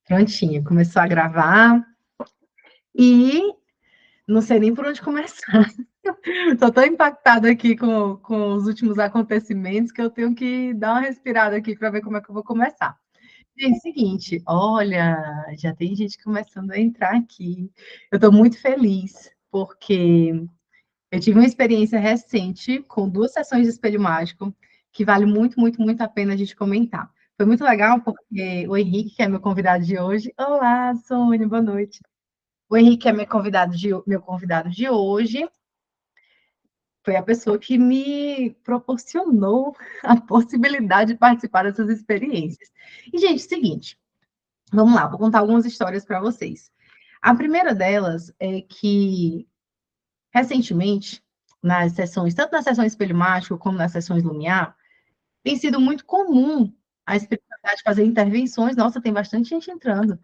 Prontinha, começou a gravar e não sei nem por onde começar. Estou tão impactada aqui com os últimos acontecimentos que eu tenho que dar uma respirada aqui para ver como é que eu vou começar. Gente, seguinte, olha, já tem gente começando a entrar aqui. Eu estou muito feliz porque eu tive uma experiência recente com 2 sessões de espelho mágico que vale muito, muito, muito a pena a gente comentar. Foi muito legal porque o Henrique, que é meu convidado de hoje. Olá, Sônia, boa noite. O Henrique é meu convidado de hoje, foi a pessoa que me proporcionou a possibilidade de participar dessas experiências. E, gente, seguinte, vamos lá, vou contar algumas histórias para vocês. A primeira delas é que, recentemente, nas sessões, tanto nas sessões Espelho Mágico como nas sessões Lumiar, tem sido muito comum a espiritualidade fazer intervenções. Nossa, tem bastante gente entrando.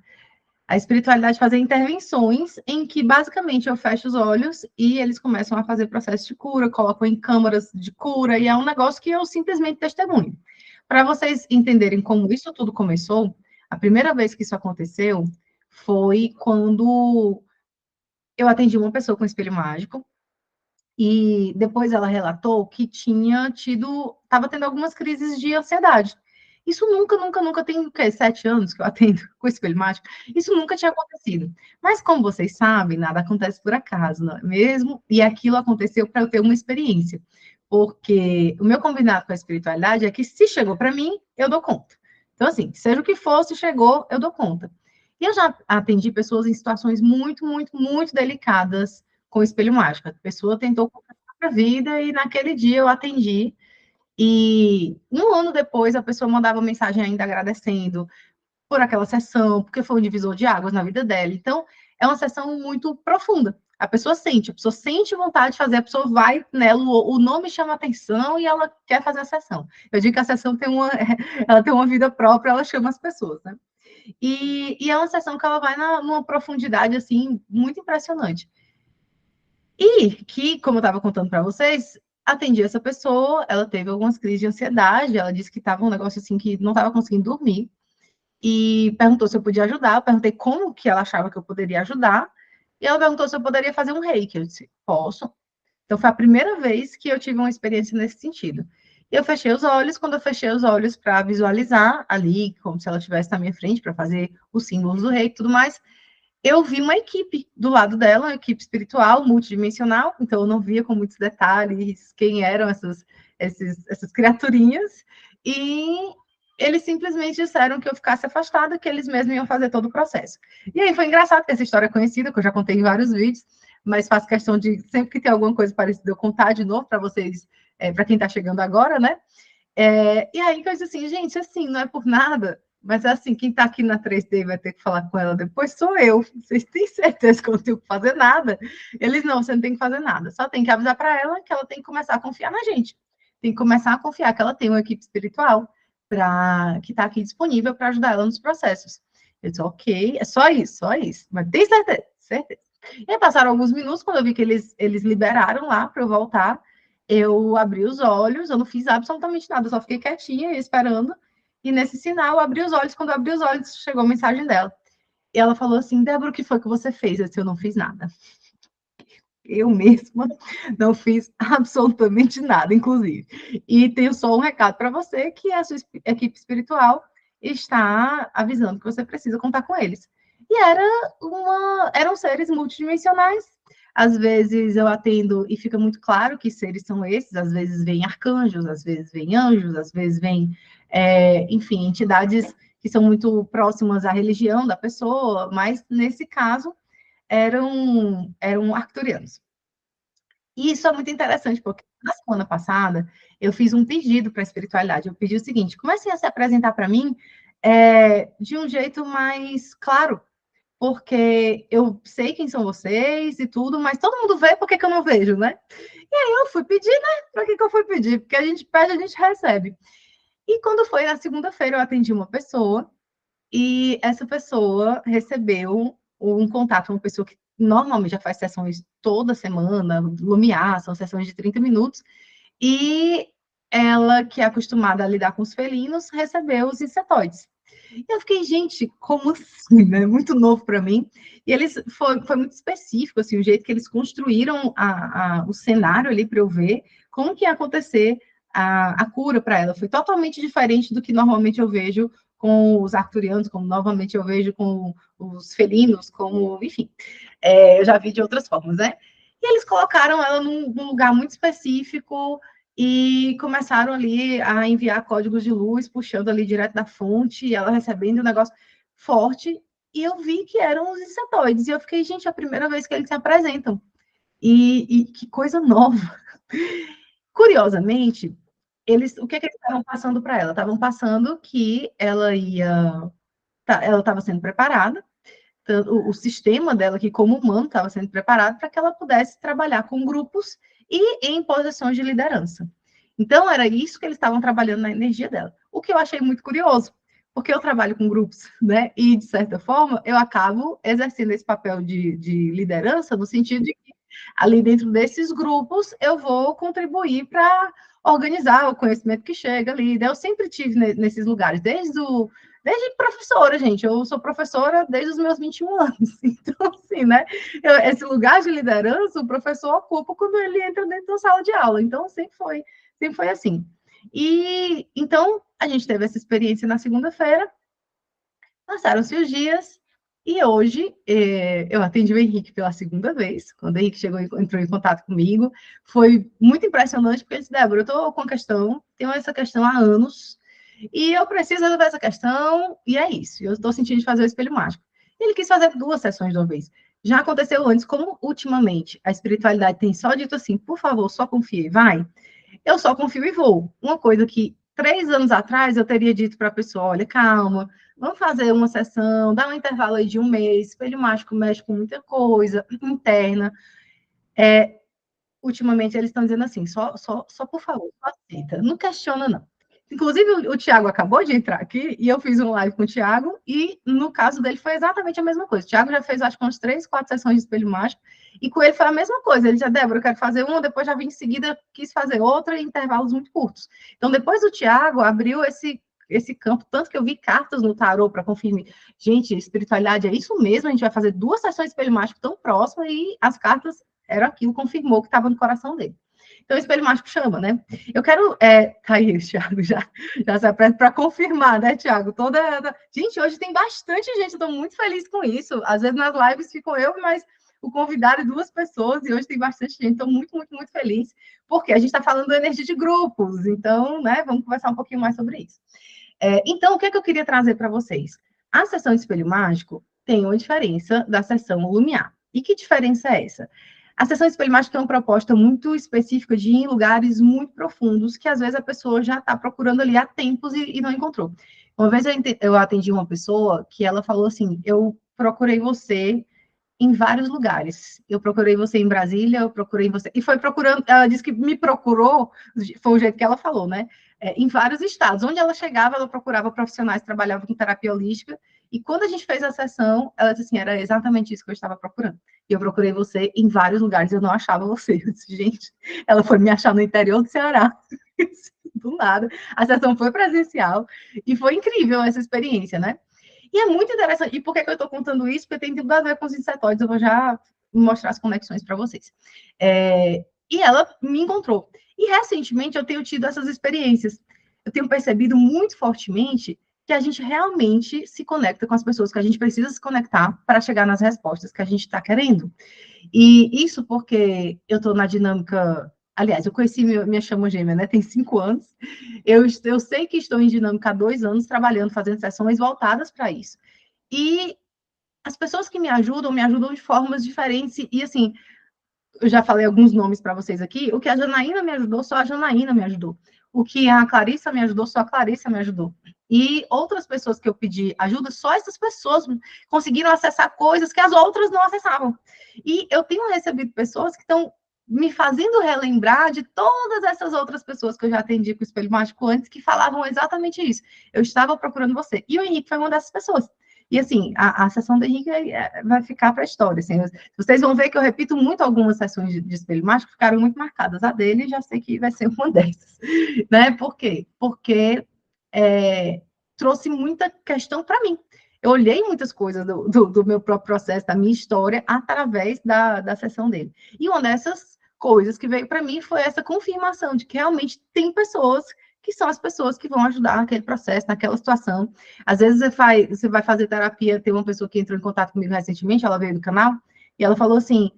A espiritualidade fazer intervenções em que, basicamente, eu fecho os olhos e eles começam a fazer processo de cura, colocam em câmaras de cura, e é um negócio que eu simplesmente testemunho. Para vocês entenderem como isso tudo começou, a primeira vez que isso aconteceu foi quando eu atendi uma pessoa com espelho mágico, e depois ela relatou que estava tendo algumas crises de ansiedade. Isso nunca, nunca, nunca tem o quê? 7 anos que eu atendo com espelho mágico. Isso nunca tinha acontecido. Mas, como vocês sabem, nada acontece por acaso, não é mesmo? E aquilo aconteceu para eu ter uma experiência. Porque o meu combinado com a espiritualidade é que se chegou para mim, eu dou conta. Então, assim, seja o que for, se chegou, eu dou conta. E eu já atendi pessoas em situações muito, muito, muito delicadas com espelho mágico. A pessoa tentou contar a vida e naquele dia eu atendi. E um ano depois a pessoa mandava mensagem ainda agradecendo por aquela sessão, porque foi um divisor de águas na vida dela. Então, é uma sessão muito profunda. A pessoa sente vontade de fazer, a pessoa vai nela, o nome chama atenção e ela quer fazer a sessão. Eu digo que a sessão ela tem uma vida própria, ela chama as pessoas, né? E é uma sessão que ela vai numa profundidade, assim, muito impressionante. E que, como eu estava contando para vocês, atendi essa pessoa, ela teve algumas crises de ansiedade, ela disse que estava um negócio assim que não estava conseguindo dormir, e perguntou se eu podia ajudar, eu perguntei como que ela achava que eu poderia ajudar, e ela perguntou se eu poderia fazer um reiki, eu disse, posso. Então foi a primeira vez que eu tive uma experiência nesse sentido. Eu fechei os olhos, quando eu fechei os olhos para visualizar ali, como se ela estivesse na minha frente, para fazer os símbolos do reiki e tudo mais, eu vi uma equipe do lado dela, uma equipe espiritual, multidimensional, então eu não via com muitos detalhes quem eram essas criaturinhas, e eles simplesmente disseram que eu ficasse afastada, que eles mesmos iam fazer todo o processo. E aí foi engraçado, que essa história é conhecida, que eu já contei em vários vídeos, mas faço questão de, sempre que tem alguma coisa parecida, eu contar de novo para vocês, para quem está chegando agora, né? E aí que eu disse assim, gente, assim, não é por nada, mas assim, quem está aqui na 3D vai ter que falar com ela depois sou eu. Vocês têm certeza que eu não tenho que fazer nada? Eles, não, você não tem que fazer nada. Só tem que avisar para ela que ela tem que começar a confiar na gente. Tem que começar a confiar que ela tem uma equipe espiritual que está aqui disponível para ajudar ela nos processos. Eu disse, ok, é só isso, só isso. Mas tem certeza, certeza. E aí passaram alguns minutos, quando eu vi que eles liberaram lá para eu voltar, eu abri os olhos, eu não fiz absolutamente nada, eu só fiquei quietinha esperando. E nesse sinal, eu abri os olhos. Quando eu abri os olhos, chegou a mensagem dela. E ela falou assim: Débora, o que foi que você fez? Eu disse: eu não fiz nada. Eu mesma não fiz absolutamente nada, inclusive. E tenho só um recado para você, que a sua equipe espiritual está avisando que você precisa contar com eles. E eram seres multidimensionais. Às vezes eu atendo e fica muito claro que seres são esses, às vezes vêm arcanjos, às vezes vêm anjos, às vezes vêm, enfim, entidades que são muito próximas à religião da pessoa, mas nesse caso eram arcturianos. E isso é muito interessante, porque na semana passada eu fiz um pedido para a espiritualidade. Eu pedi o seguinte: comecem a se apresentar para mim de um jeito mais claro, porque eu sei quem são vocês e tudo, mas todo mundo vê, por que eu não vejo, né? E aí eu fui pedir, né? Para que eu fui pedir? Porque a gente pede, a gente recebe. E quando foi na segunda-feira, eu atendi uma pessoa, e essa pessoa recebeu um contato, uma pessoa que normalmente já faz sessões toda semana, Lumiar, são sessões de 30 minutos, e ela, que é acostumada a lidar com os felinos, recebeu os insetoides. E eu fiquei, gente, como assim, né? Muito novo para mim. E eles foi muito específico, assim, o jeito que eles construíram o cenário ali para eu ver como que ia acontecer a cura para ela. Foi totalmente diferente do que normalmente eu vejo com os arcturianos, como novamente eu vejo com os felinos, como, enfim, eu já vi de outras formas, né? E eles colocaram ela num lugar muito específico e começaram ali a enviar códigos de luz, puxando ali direto da fonte, e ela recebendo um negócio forte, e eu vi que eram os insetoides, e eu fiquei, gente, é a primeira vez que eles se apresentam, e que coisa nova. Curiosamente, o que eles estavam passando para ela? Estavam passando que ela estava sendo preparada, o sistema dela, que como humano estava sendo preparado para que ela pudesse trabalhar com grupos e em posições de liderança. Então, era isso que eles estavam trabalhando na energia dela. O que eu achei muito curioso, porque eu trabalho com grupos, né? E, de certa forma, eu acabo exercendo esse papel de liderança, no sentido de que, ali dentro desses grupos, eu vou contribuir para organizar o conhecimento que chega ali. Eu sempre tive nesses lugares, desde professora, gente. Eu sou professora desde os meus 21 anos. Então, assim, né? Esse lugar de liderança, o professor ocupa quando ele entra dentro da sala de aula. Então, sempre foi assim. E então a gente teve essa experiência na segunda-feira, passaram-se os dias, e hoje eu atendi o Henrique pela segunda vez. Quando o Henrique entrou em contato comigo, foi muito impressionante, porque ele disse, Débora, eu estou com a questão, tenho essa questão há anos, e eu preciso resolver essa questão, e é isso. Eu estou sentindo de fazer o espelho mágico. Ele quis fazer 2 sessões de uma vez. Já aconteceu antes, como ultimamente a espiritualidade tem só dito assim, por favor, só confie, vai. Eu só confio e vou. Uma coisa que 3 anos atrás eu teria dito para a pessoa, olha, calma, vamos fazer uma sessão, dá um intervalo aí de 1 mês, espelho mágico mexe com muita coisa interna. Ultimamente eles estão dizendo assim, só por favor, só aceita, não questiona não. Inclusive, o Tiago acabou de entrar aqui e eu fiz um live com o Tiago e no caso dele foi exatamente a mesma coisa. O Tiago já fez, acho que umas 3, 4 sessões de espelho mágico e com ele foi a mesma coisa. Ele já, Débora, eu quero fazer uma, depois já vim em seguida, quis fazer outra em intervalos muito curtos. Então, depois do Tiago, abriu esse campo, tanto que eu vi cartas no tarô para confirmar. Gente, espiritualidade é isso mesmo, a gente vai fazer 2 sessões de espelho mágico tão próximas e as cartas era aquilo, confirmou que estava no coração dele. Então, o espelho mágico chama, né? Eu quero. Tá aí, Thiago, já se apresenta para confirmar, né, Thiago? Gente, hoje tem bastante gente, estou muito feliz com isso. Às vezes nas lives ficam eu, mas o convidado é 2 pessoas, e hoje tem bastante gente, estou muito, muito, muito feliz, porque a gente está falando da energia de grupos, então, né, vamos conversar um pouquinho mais sobre isso. Então, o que eu queria trazer para vocês? A sessão de espelho mágico tem uma diferença da sessão lumiar. E que diferença é essa? A sessão de espelho mágico é uma proposta muito específica de ir em lugares muito profundos, que às vezes a pessoa já está procurando ali há tempos e não encontrou. Uma vez eu atendi uma pessoa que ela falou assim, eu procurei você em vários lugares. Eu procurei você em Brasília, eu procurei você. E foi procurando, ela disse que me procurou, foi o jeito que ela falou, né? Em vários estados. Onde ela chegava, ela procurava profissionais que trabalhavam com terapia holística. E quando a gente fez a sessão, ela disse assim: era exatamente isso que eu estava procurando. E eu procurei você em vários lugares, eu não achava você. Eu disse, gente, ela foi me achar no interior do Ceará. Do nada. A sessão foi presencial e foi incrível essa experiência, né? E é muito interessante. E por que eu estou contando isso? Porque tem tudo a ver com os insetóides. Eu vou já mostrar as conexões para vocês. E ela me encontrou. E recentemente eu tenho tido essas experiências. Eu tenho percebido muito fortemente que a gente realmente se conecta com as pessoas que a gente precisa se conectar para chegar nas respostas que a gente está querendo. E isso porque eu estou na dinâmica. Aliás, eu conheci minha chama gêmea, né? Tem 5 anos. Eu sei que estou em dinâmica há 2 anos, trabalhando, fazendo sessões voltadas para isso. E as pessoas que me ajudam de formas diferentes. E, assim, eu já falei alguns nomes para vocês aqui. O que a Janaína me ajudou, só a Janaína me ajudou. O que a Clarissa me ajudou, só a Clarissa me ajudou. E outras pessoas que eu pedi ajuda, só essas pessoas conseguiram acessar coisas que as outras não acessavam. E eu tenho recebido pessoas que estão me fazendo relembrar de todas essas outras pessoas que eu já atendi com o Espelho Mágico antes, que falavam exatamente isso. Eu estava procurando você. E o Henrique foi uma dessas pessoas. E, assim, a sessão do Henrique vai ficar para a história. Assim, vocês vão ver que eu repito muito algumas sessões de espelho mágico, ficaram muito marcadas. A dele, já sei que vai ser uma dessas. Né? Por quê? Porque trouxe muita questão para mim. Eu olhei muitas coisas do meu próprio processo, da minha história, através da sessão dele. E uma dessas coisas que veio para mim foi essa confirmação de que realmente tem pessoas que são as pessoas que vão ajudar naquele processo, naquela situação. Às vezes você vai fazer terapia, tem uma pessoa que entrou em contato comigo recentemente, ela veio do canal, e ela falou assim,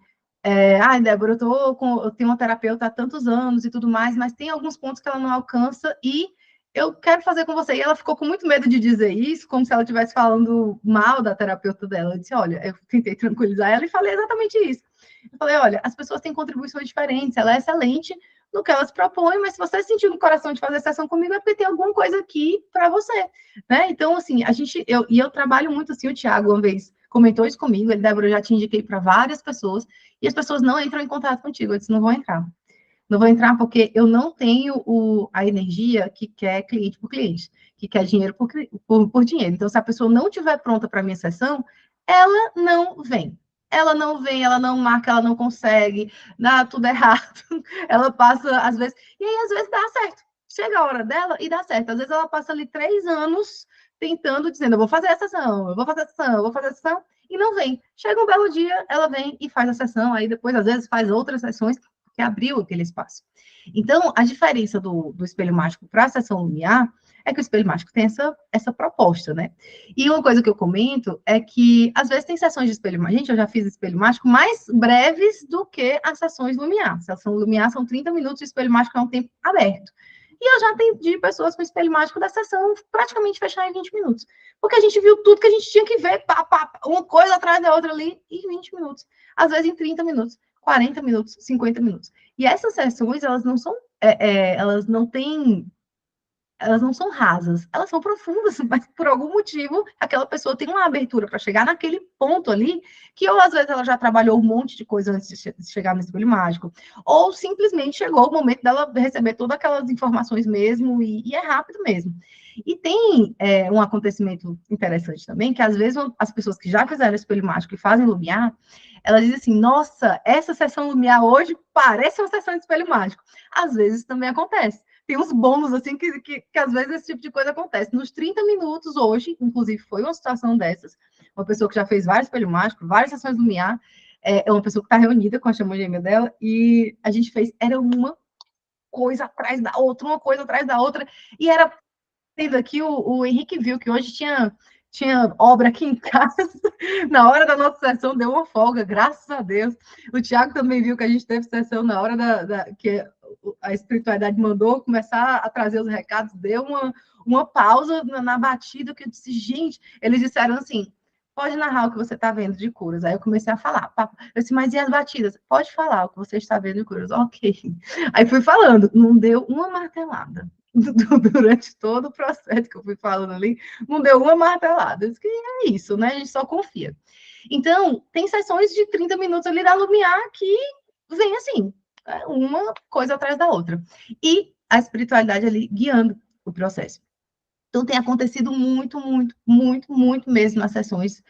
Débora, eu tenho uma terapeuta há tantos anos e tudo mais, mas tem alguns pontos que ela não alcança e eu quero fazer com você. E ela ficou com muito medo de dizer isso, como se ela estivesse falando mal da terapeuta dela. Eu disse, olha, eu tentei tranquilizar ela e falei exatamente isso. Eu falei, olha, as pessoas têm contribuições diferentes, ela é excelente no que elas propõem, mas se você sentiu no coração de fazer sessão comigo, é porque tem alguma coisa aqui para você, né? Então, assim, eu trabalho muito assim, o Thiago uma vez comentou isso comigo, ele, Débora, eu já te indiquei para várias pessoas, e as pessoas não entram em contato contigo, eu disse, não vou entrar. Não vou entrar porque eu não tenho a energia que quer cliente por cliente, que quer dinheiro por dinheiro. Então, se a pessoa não estiver pronta para a minha sessão, ela não vem. Ela não vem, ela não marca, ela não consegue, dá tudo errado. Ela passa, às vezes, e aí às vezes dá certo. Chega a hora dela e dá certo. Às vezes ela passa ali 3 anos tentando, dizendo, eu vou fazer essa sessão, eu vou fazer essa sessão, eu vou fazer essa sessão, e não vem. Chega um belo dia, ela vem e faz a sessão, aí depois, às vezes, faz outras sessões, que abriu aquele espaço. Então, a diferença do espelho mágico para a sessão lumiar é que o espelho mágico tem essa proposta, né? E uma coisa que eu comento é que, às vezes, tem sessões de espelho mágico, gente, eu já fiz espelho mágico mais breves do que as sessões lumiar. A sessão lumiar são 30 minutos, e espelho mágico é um tempo aberto. E eu já atendi pessoas com espelho mágico da sessão praticamente fechar em 20 minutos. Porque a gente viu tudo que a gente tinha que ver, uma coisa atrás da outra ali, em 20 minutos. Às vezes em 30 minutos. 40 minutos, 50 minutos. E essas sessões, elas não são, elas não são rasas, elas são profundas, mas por algum motivo aquela pessoa tem uma abertura para chegar naquele ponto ali, que ou às vezes ela já trabalhou um monte de coisa antes de chegar no espelho mágico, ou simplesmente chegou o momento dela receber todas aquelas informações mesmo, e é rápido mesmo. E tem um acontecimento interessante também, que às vezes as pessoas que já fizeram espelho mágico e fazem lumiar, elas dizem assim, nossa, essa sessão lumiar hoje parece uma sessão de espelho mágico. Às vezes também acontece. Tem uns bônus, assim, que às vezes esse tipo de coisa acontece. Nos 30 minutos hoje, inclusive, foi uma situação dessas, uma pessoa que já fez vários espelho mágico, várias sessões lumiar, é uma pessoa que está reunida com a chama gêmea dela, e a gente fez, era uma coisa atrás da outra, uma coisa atrás da outra, e era tendo aqui, o Henrique viu que hoje tinha obra aqui em casa. Na hora da nossa sessão deu uma folga, graças a Deus. O Tiago também viu que a gente teve sessão na hora que a espiritualidade mandou começar a trazer os recados, deu uma pausa na batida, que eu disse, gente, eles disseram assim, pode narrar o que você está vendo de curas. Aí eu comecei a falar. Eu disse, mas e as batidas? Pode falar o que você está vendo de curas. Ok. Aí fui falando, não deu uma martelada. Durante todo o processo que eu fui falando ali, não deu uma martelada. Isso que é isso, né? A gente só confia. Então, tem sessões de 30 minutos ali da Lumiar que vem assim, uma coisa atrás da outra. E a espiritualidade ali guiando o processo. Então, tem acontecido muito, muito, muito, muito mesmo nas sessões.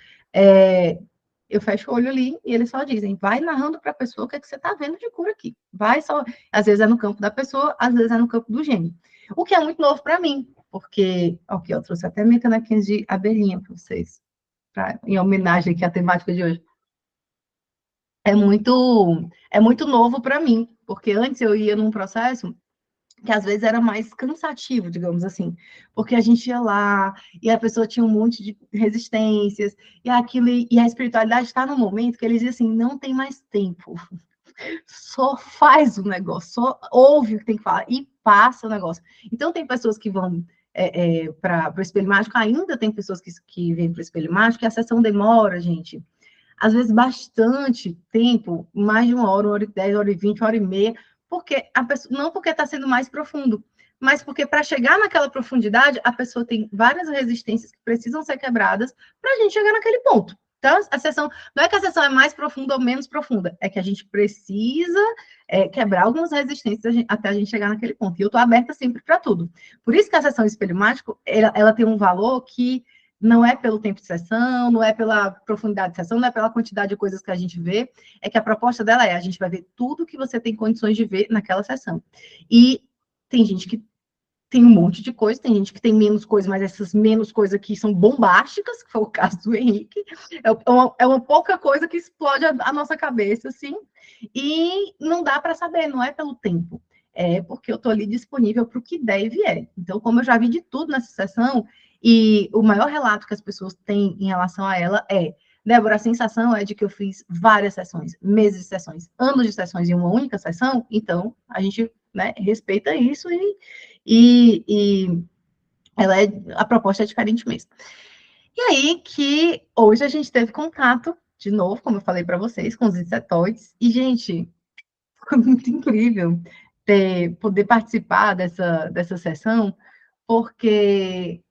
Eu fecho o olho ali e eles só dizem, vai narrando para a pessoa o que, é que você está vendo de cura aqui. Vai só, às vezes é no campo da pessoa, às vezes é no campo do gênio. O que é muito novo para mim, porque, ok, eu trouxe até minha canequinha de abelhinha para vocês, em homenagem aqui à temática de hoje. É muito novo para mim, porque antes eu ia num processo que às vezes era mais cansativo, digamos assim, porque a gente ia lá e a pessoa tinha um monte de resistências, e a espiritualidade está no momento que eles dizem assim, não tem mais tempo, só faz o negócio, só ouve o que tem que falar e passa o negócio. Então tem pessoas que vão para o espelho mágico, ainda tem pessoas que vêm para o espelho mágico, e a sessão demora, gente, às vezes bastante tempo, mais de 1 hora e 10, 1 hora e 20, 1 hora e meia, porque a pessoa, não porque está sendo mais profundo, mas porque para chegar naquela profundidade, a pessoa tem várias resistências que precisam ser quebradas para a gente chegar naquele ponto. Então, a sessão, não é que a sessão é mais profunda ou menos profunda, é que a gente precisa quebrar algumas resistências até a gente chegar naquele ponto. E eu estou aberta sempre para tudo. Por isso que a sessão espelho mágico, ela tem um valor que não é pelo tempo de sessão, não é pela profundidade de sessão, não é pela quantidade de coisas que a gente vê, é que a proposta dela a gente vai ver tudo que você tem condições de ver naquela sessão. E tem gente que tem um monte de coisa, tem gente que tem menos coisa, mas essas menos coisas aqui são bombásticas, que foi o caso do Henrique, é uma pouca coisa que explode a nossa cabeça, assim, e não dá para saber, não é pelo tempo, é porque eu estou ali disponível para o que deve é. Então, como eu já vi de tudo nessa sessão, e o maior relato que as pessoas têm em relação a ela é: Débora, a sensação é de que eu fiz várias sessões, meses de sessões, anos de sessões em uma única sessão, então a gente, né, respeita isso e a proposta é diferente mesmo. E aí que hoje a gente teve contato, de novo, como eu falei para vocês, com os insetoides, e, gente, foi muito incrível poder participar dessa sessão, porque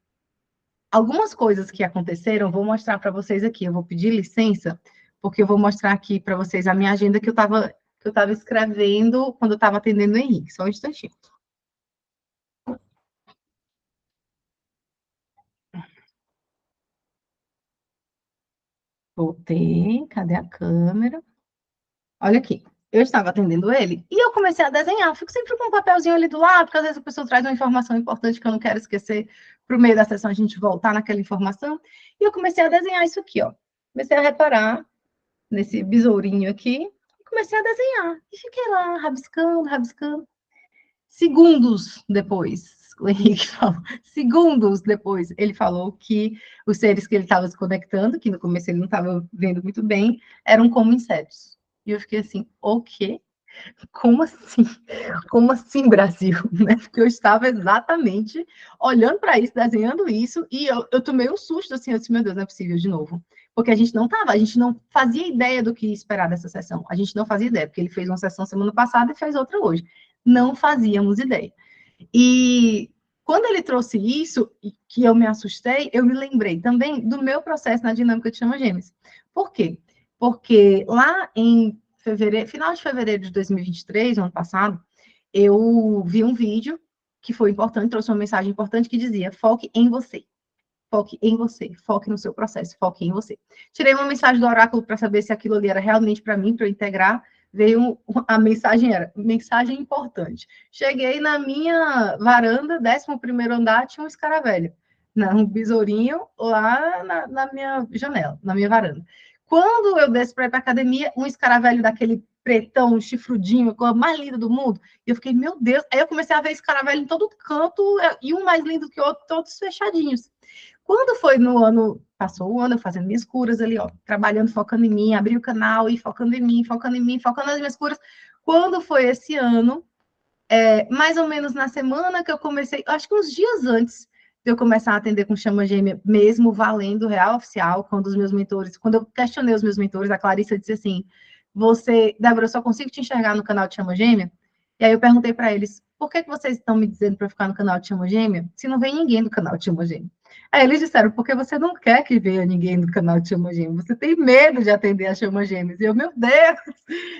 algumas coisas que aconteceram, vou mostrar para vocês aqui, eu vou pedir licença, porque eu vou mostrar aqui para vocês a minha agenda que eu estava escrevendo quando eu estava atendendo o Henrique, só um instantinho. Voltei, cadê a câmera? Olha aqui, eu estava atendendo ele e eu comecei a desenhar. Eu fico sempre com um papelzinho ali do lado, porque às vezes a pessoa traz uma informação importante que eu não quero esquecer para o meio da sessão a gente voltar naquela informação. E eu comecei a desenhar isso aqui, ó. Comecei a reparar nesse besourinho aqui e comecei a desenhar. E fiquei lá, rabiscando, rabiscando. Segundos depois, o Henrique falou, segundos depois, ele falou que os seres que ele estava se conectando, que no começo ele não estava vendo muito bem, eram como insetos. E eu fiquei assim, o quê? Como assim? Como assim, Brasil? Né? Porque eu estava exatamente olhando para isso, desenhando isso, e eu tomei um susto, assim, eu disse, meu Deus, não é possível de novo. Porque a gente não fazia ideia do que esperar dessa sessão. A gente não fazia ideia, porque ele fez uma sessão semana passada e fez outra hoje. Não fazíamos ideia. E quando ele trouxe isso, que eu me assustei, eu me lembrei também do meu processo na dinâmica de chama gêmeas. Por quê? Porque lá em fevereiro, final de fevereiro de 2023, ano passado, eu vi um vídeo que foi importante, trouxe uma mensagem importante que dizia: foque em você. Foque em você, foque no seu processo, foque em você. Tirei uma mensagem do oráculo para saber se aquilo ali era realmente para mim, para eu integrar. Veio a mensagem era mensagem importante. Cheguei na minha varanda, 11º andar, tinha um escaravelho, um besourinho lá na minha janela, na minha varanda. Quando eu desço para ir para a academia, um escaravelho daquele pretão, chifrudinho, a cor mais linda do mundo. E eu fiquei, meu Deus. Aí eu comecei a ver escaravelho em todo canto, e um mais lindo que o outro, todos fechadinhos. Quando foi no ano, passou o ano, eu fazendo minhas curas ali, ó, trabalhando, focando em mim, abri o canal e focando em mim, focando em mim, focando nas minhas curas. Quando foi esse ano, mais ou menos na semana que eu comecei, acho que uns dias antes de eu começar a atender com chama gêmea, mesmo valendo real oficial, quando os meus mentores, quando eu questionei os meus mentores, a Clarissa disse assim: você, Débora, eu só consigo te enxergar no canal de chama gêmea? E aí eu perguntei para eles: por que vocês estão me dizendo para ficar no canal de chama gêmea, se não vem ninguém do canal de chama gêmea? Aí eles disseram: porque você não quer que venha ninguém do canal de chama gêmea, você tem medo de atender a chama gêmeas. E eu, meu Deus!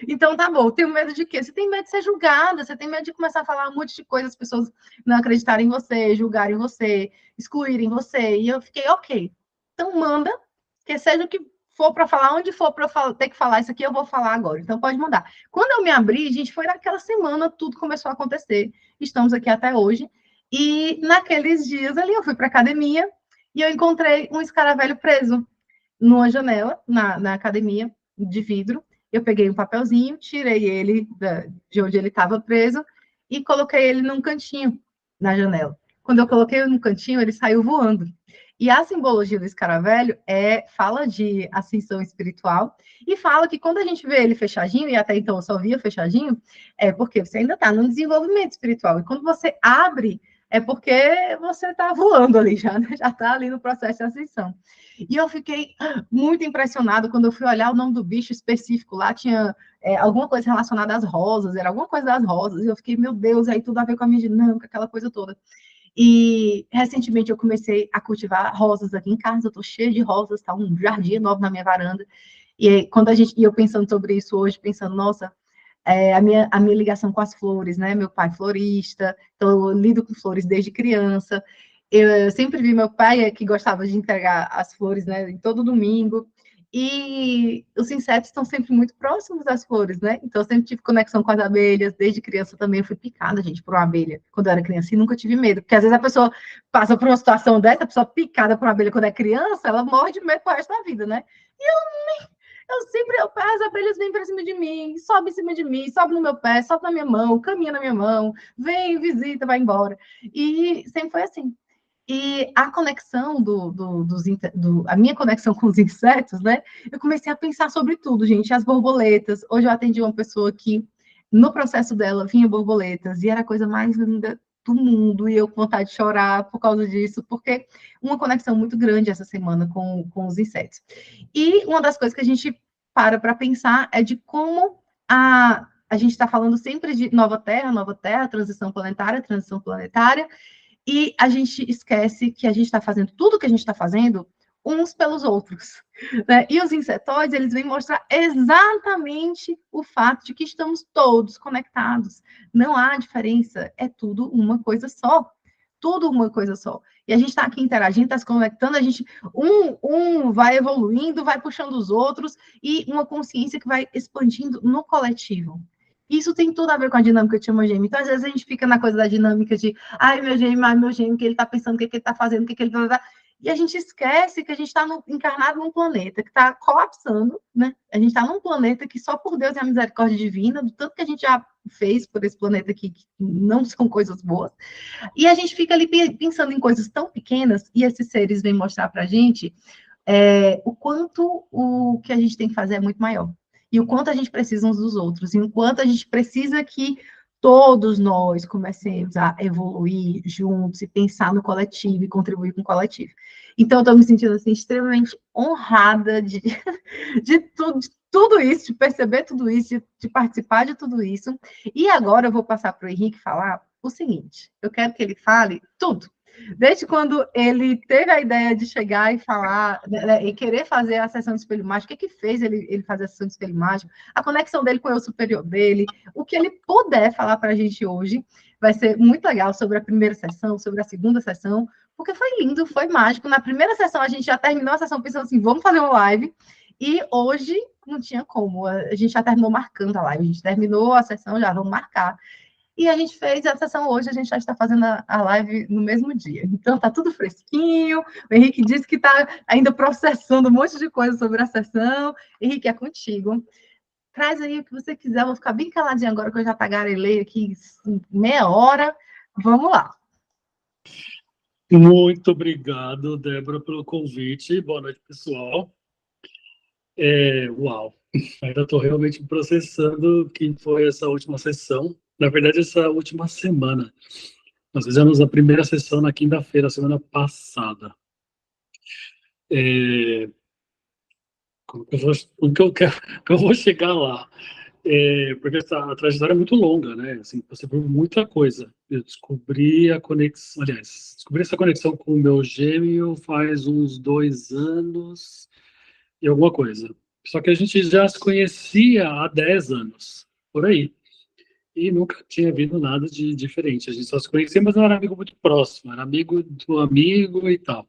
Então tá bom, tenho medo de quê? Você tem medo de ser julgada, você tem medo de começar a falar um monte de coisa, as pessoas não acreditarem em você, julgarem você, excluírem você. E eu fiquei, ok, então manda, que seja o que for para falar, onde for para eu ter que falar isso aqui, eu vou falar agora. Então pode mandar. Quando eu me abri, gente, foi naquela semana, tudo começou a acontecer. Estamos aqui até hoje. E naqueles dias ali, eu fui para academia e eu encontrei um escaravelho preso numa janela, na academia, de vidro. Eu peguei um papelzinho, tirei ele de onde ele estava preso e coloquei ele num cantinho na janela. Quando eu coloquei ele no cantinho, ele saiu voando. E a simbologia do escaravelho fala de ascensão espiritual e fala que quando a gente vê ele fechadinho, e até então eu só via fechadinho, é porque você ainda está no desenvolvimento espiritual. E quando você abre, é porque você está voando ali já, né? Já está ali no processo de ascensão. E eu fiquei muito impressionada quando eu fui olhar o nome do bicho específico. Lá tinha alguma coisa relacionada às rosas, era alguma coisa das rosas. E eu fiquei, meu Deus, aí tudo a ver com a minha dinâmica, aquela coisa toda. E recentemente eu comecei a cultivar rosas aqui em casa. Eu tô cheia de rosas, tá um jardim enorme na minha varanda. E quando eu pensando sobre isso hoje, pensando, nossa, a minha ligação com as flores, né? Meu pai é florista, então eu lido com flores desde criança. Eu sempre vi meu pai que gostava de entregar as flores, né, em todo domingo. E os insetos estão sempre muito próximos das flores, né? Então, eu sempre tive conexão com as abelhas. Desde criança também eu fui picada, gente, por uma abelha. Quando eu era criança, e nunca tive medo. Porque às vezes a pessoa passa por uma situação dessa, a pessoa picada por uma abelha quando é criança, ela morre de medo pro resto da vida, né? As abelhas vêm para cima de mim, sobe em cima de mim, sobe no meu pé, sobe na minha mão, caminha na minha mão, vem, visita, vai embora. E sempre foi assim. E a conexão a minha conexão com os insetos, né? Eu comecei a pensar sobre tudo, gente. As borboletas. Hoje eu atendi uma pessoa que, no processo dela, vinha borboletas, e era a coisa mais linda do mundo, e eu com vontade de chorar por causa disso, porque uma conexão muito grande essa semana com os insetos. E uma das coisas que a gente para pensar é de como a gente está falando sempre de nova Terra, transição planetária, e a gente esquece que a gente está fazendo tudo que a gente está fazendo uns pelos outros. Né? E os insetóides, eles vêm mostrar exatamente o fato de que estamos todos conectados. Não há diferença, é tudo uma coisa só. Tudo uma coisa só. E a gente está aqui interagindo, está se conectando, a gente, um vai evoluindo, vai puxando os outros, e uma consciência que vai expandindo no coletivo. Isso tem tudo a ver com a dinâmica de chama gêmeo. Então, às vezes, a gente fica na coisa da dinâmica de ai, meu gêmeo, o que ele está pensando, o que ele está fazendo, o que ele está. E a gente esquece que a gente está encarnado num planeta que está colapsando, né? A gente está num planeta que só por Deus e a misericórdia divina, do tanto que a gente já fez por esse planeta aqui, que não são coisas boas. E a gente fica ali pensando em coisas tão pequenas, e esses seres vêm mostrar para a gente o quanto o que a gente tem que fazer é muito maior. E o quanto a gente precisa uns dos outros, e o quanto a gente precisa que todos nós comecemos a evoluir juntos e pensar no coletivo e contribuir com o coletivo. Então, eu estou me sentindo assim, extremamente honrada de tudo isso, de perceber tudo isso, de participar de tudo isso. E agora eu vou passar para o Henrique falar o seguinte: eu quero que ele fale tudo. Desde quando ele teve a ideia de chegar e falar, né, e querer fazer a sessão de espelho mágico, o que fez ele fazer a sessão de espelho mágico, a conexão dele com o eu superior dele, o que ele puder falar para a gente hoje, vai ser muito legal sobre a primeira sessão, sobre a segunda sessão, porque foi lindo, foi mágico. Na primeira sessão, a gente já terminou a sessão pensando assim, vamos fazer uma live, e hoje não tinha como, a gente já terminou marcando a live, a gente terminou a sessão, já vamos marcar. E a gente fez a sessão hoje, a gente já está fazendo a live no mesmo dia. Então, está tudo fresquinho. O Henrique disse que está ainda processando um monte de coisa sobre a sessão. Henrique, é contigo. Traz aí o que você quiser. Eu vou ficar bem caladinha agora, que eu já tagarelei aqui meia hora. Vamos lá. Muito obrigado, Débora, pelo convite. Boa noite, pessoal. Uau, ainda estou realmente processando o que foi essa última sessão. Na verdade, essa última semana. Nós fizemos a primeira sessão na quinta-feira, semana passada. Como que eu vou chegar lá? Porque a trajetória é muito longa, né? Assim, passei por muita coisa. Eu descobri a conexão, aliás, descobri essa conexão com o meu gêmeo faz uns 2 anos e alguma coisa. Só que a gente já se conhecia há 10 anos, por aí. E nunca tinha havido nada de diferente. A gente só se conhecia, mas não era amigo muito próximo, era amigo do amigo e tal.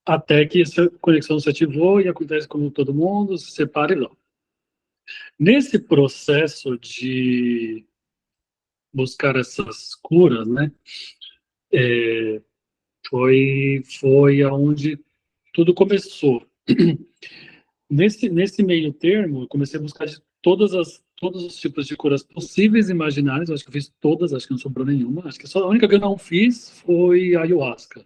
Até que essa conexão se ativou e acontece como todo mundo, se separa e não. Nesse processo de buscar essas curas, né, foi aonde tudo começou. Nesse meio termo, eu comecei a buscar de todos os tipos de curas possíveis e imaginárias. Eu acho que eu fiz todas, acho que não sobrou nenhuma. Acho que só a única que eu não fiz foi a ayahuasca.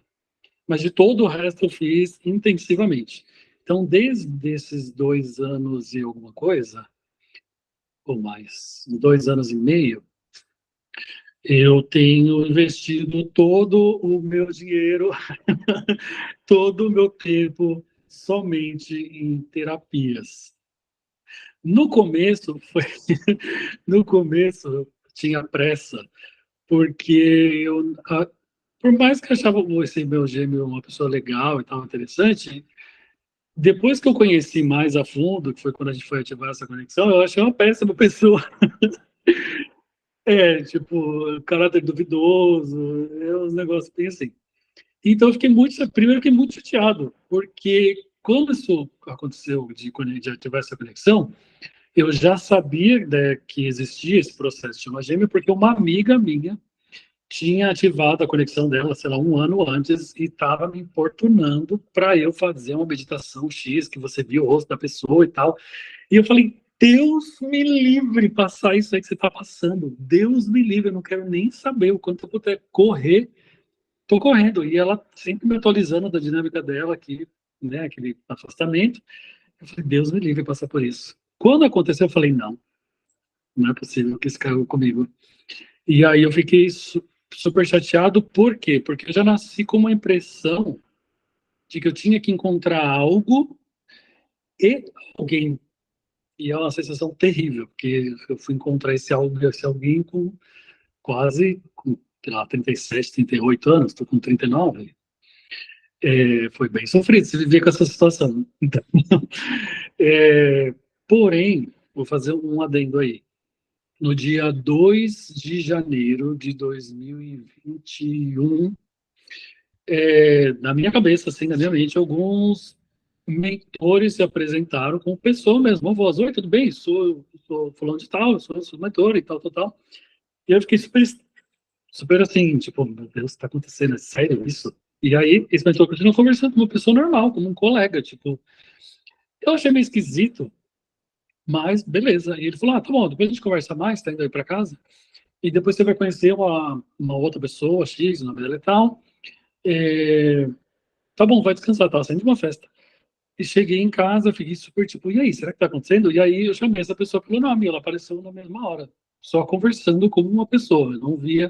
Mas de todo o resto eu fiz intensivamente. Então, desde esses 2 anos e alguma coisa, ou mais, 2 anos e meio, eu tenho investido todo o meu dinheiro, todo o meu tempo somente em terapias. No começo foi, no começo tinha pressa, porque por mais que eu achava esse meu gêmeo uma pessoa legal e tal, interessante, depois que eu conheci mais a fundo, que foi quando a gente foi ativar essa conexão, eu achei uma péssima pessoa. Tipo, caráter duvidoso, uns negócios bem assim. Então, eu fiquei muito chateado, porque quando isso aconteceu de ativar essa conexão, eu já sabia, né, que existia esse processo de chama gêmea, porque uma amiga minha tinha ativado a conexão dela, sei lá, um ano antes, e estava me importunando para eu fazer uma meditação X, que você viu o rosto da pessoa e tal. E eu falei, Deus me livre passar isso aí que você está passando. Deus me livre, eu não quero nem saber o quanto eu puder correr. Tô correndo. E ela sempre me atualizando da dinâmica dela aqui, né, aquele afastamento. Eu falei, Deus me livre passar por isso. Quando aconteceu, eu falei, não, não é possível que isso caiu comigo. E aí eu fiquei super chateado, por quê? Porque eu já nasci com uma impressão de que eu tinha que encontrar algo e alguém. E é uma sensação terrível, porque eu fui encontrar esse algo, esse alguém com quase, sei lá, 37, 38 anos, estou com 39. Foi bem sofrido se viver com essa situação. Então, porém, vou fazer um adendo aí. No dia 2 de janeiro de 2021, na minha cabeça, assim, na minha mente, alguns mentores se apresentaram com pessoa mesmo, uma voz, oi, tudo bem? Sou fulano de tal, eu sou mentor e tal, tal, tal. E eu fiquei super, super assim, tipo, meu Deus, o que está acontecendo? É sério isso? E aí, esse mentor continuou conversando com uma pessoa normal, como um colega, tipo, eu achei meio esquisito, mas beleza. E ele falou, tá bom, depois a gente conversa mais, tá indo aí para casa, e depois você vai conhecer uma outra pessoa, X, o nome dela e tal. É, tá bom, vai descansar, tava saindo de uma festa. E cheguei em casa, fiquei super tipo, e aí, será que tá acontecendo? E aí eu chamei essa pessoa pelo nome, ela apareceu na mesma hora, só conversando como uma pessoa, eu não via,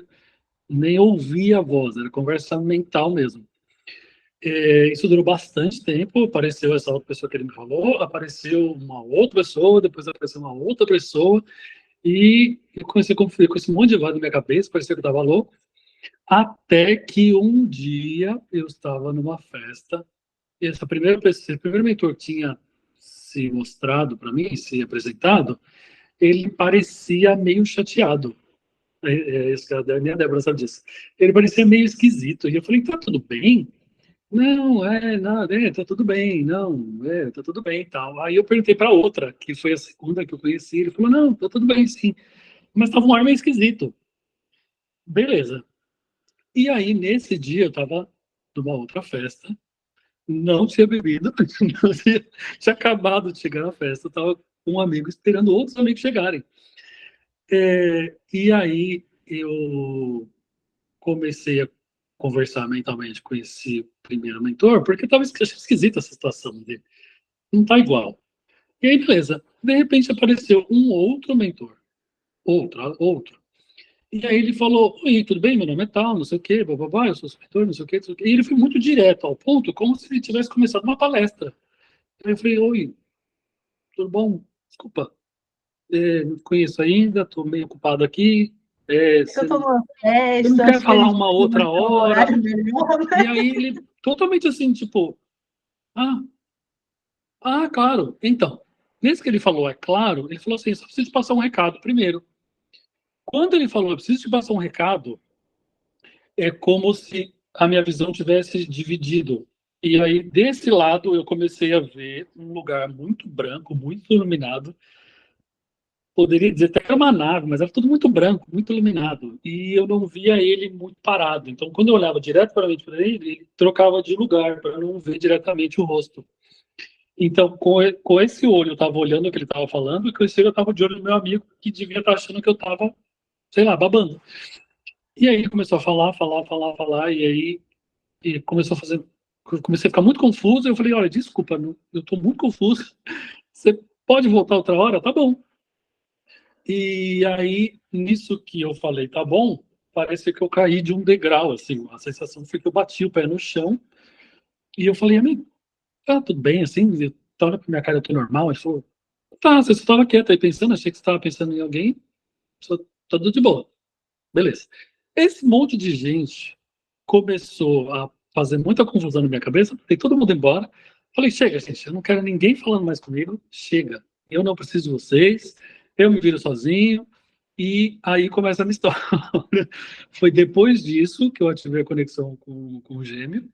nem ouvia a voz, era conversa mental mesmo. Isso durou bastante tempo, apareceu essa outra pessoa que ele me falou, apareceu uma outra pessoa, depois apareceu uma outra pessoa, e eu comecei a confundir com esse monte de voz na minha cabeça, parecia que eu tava louco, até que um dia eu estava numa festa, e essa primeira pessoa, esse primeiro mentor que tinha se mostrado para mim, se apresentado, ele parecia meio chateado. Isso que nem a Débora sabe disso. Ele parecia meio esquisito. E eu falei, tá tudo bem? Não, nada, tá tudo bem, não, tá tudo bem e tal. Aí eu perguntei para outra, que foi a segunda que eu conheci, ele falou, não, tá tudo bem sim, mas tava um ar meio esquisito. Beleza. E aí, nesse dia, eu tava numa outra festa, não tinha bebido, não tinha acabado de chegar na festa, eu tava com um amigo esperando outros amigos chegarem. E aí, eu comecei a conversar mentalmente com esse primeiro mentor, porque tava esquisita essa situação dele. Não tá igual. E aí, beleza. De repente apareceu um outro mentor. Outro. E aí ele falou, oi, tudo bem? Meu nome é tal, não sei o quê, bababá, eu sou seu mentor, não sei o quê, não sei o quê. E ele foi muito direto ao ponto, como se ele tivesse começado uma palestra. Aí eu falei, oi, tudo bom? Desculpa, não te conheço ainda, estou meio ocupado aqui. Eu estou numa Você não festa, quer acho que a falar gente uma precisa outra marcar um hora? horário melhor, E né? aí ele, totalmente assim, tipo, ah, claro. Então, nesse que ele falou, é claro, ele falou assim, só preciso passar um recado primeiro. Quando ele falou, eu preciso te passar um recado, é como se a minha visão tivesse dividido. E aí, desse lado, eu comecei a ver um lugar muito branco, muito iluminado. Poderia dizer até que era uma nave, mas era tudo muito branco, muito iluminado. E eu não via ele muito parado. Então, quando eu olhava diretamente para ele, ele trocava de lugar, para não ver diretamente o rosto. Então, com esse olho, eu estava olhando o que ele estava falando, e com esse olho, eu estava de olho no meu amigo, que devia estar achando que eu estava, sei lá, babando. E aí, ele começou a falar, e aí e começou a fazer. Comecei a ficar muito confuso. Eu falei: olha, desculpa, eu estou muito confuso. Você pode voltar outra hora? Tá bom. E aí, nisso que eu falei, tá bom, parece que eu caí de um degrau, assim. A sensação foi que eu bati o pé no chão. E eu falei: amigo, tá tudo bem, assim? Ele olha pra minha cara, eu tô normal. Ele falou: tá, você estava quieto aí pensando, achei que você estava pensando em alguém, só tá tudo de boa. Beleza. Esse monte de gente começou a fazer muita confusão na minha cabeça, tem todo mundo embora. Falei, chega, gente, eu não quero ninguém falando mais comigo, chega. Eu não preciso de vocês, eu me viro sozinho. E aí começa a minha história. Foi depois disso que eu ativei a conexão com o gêmeo.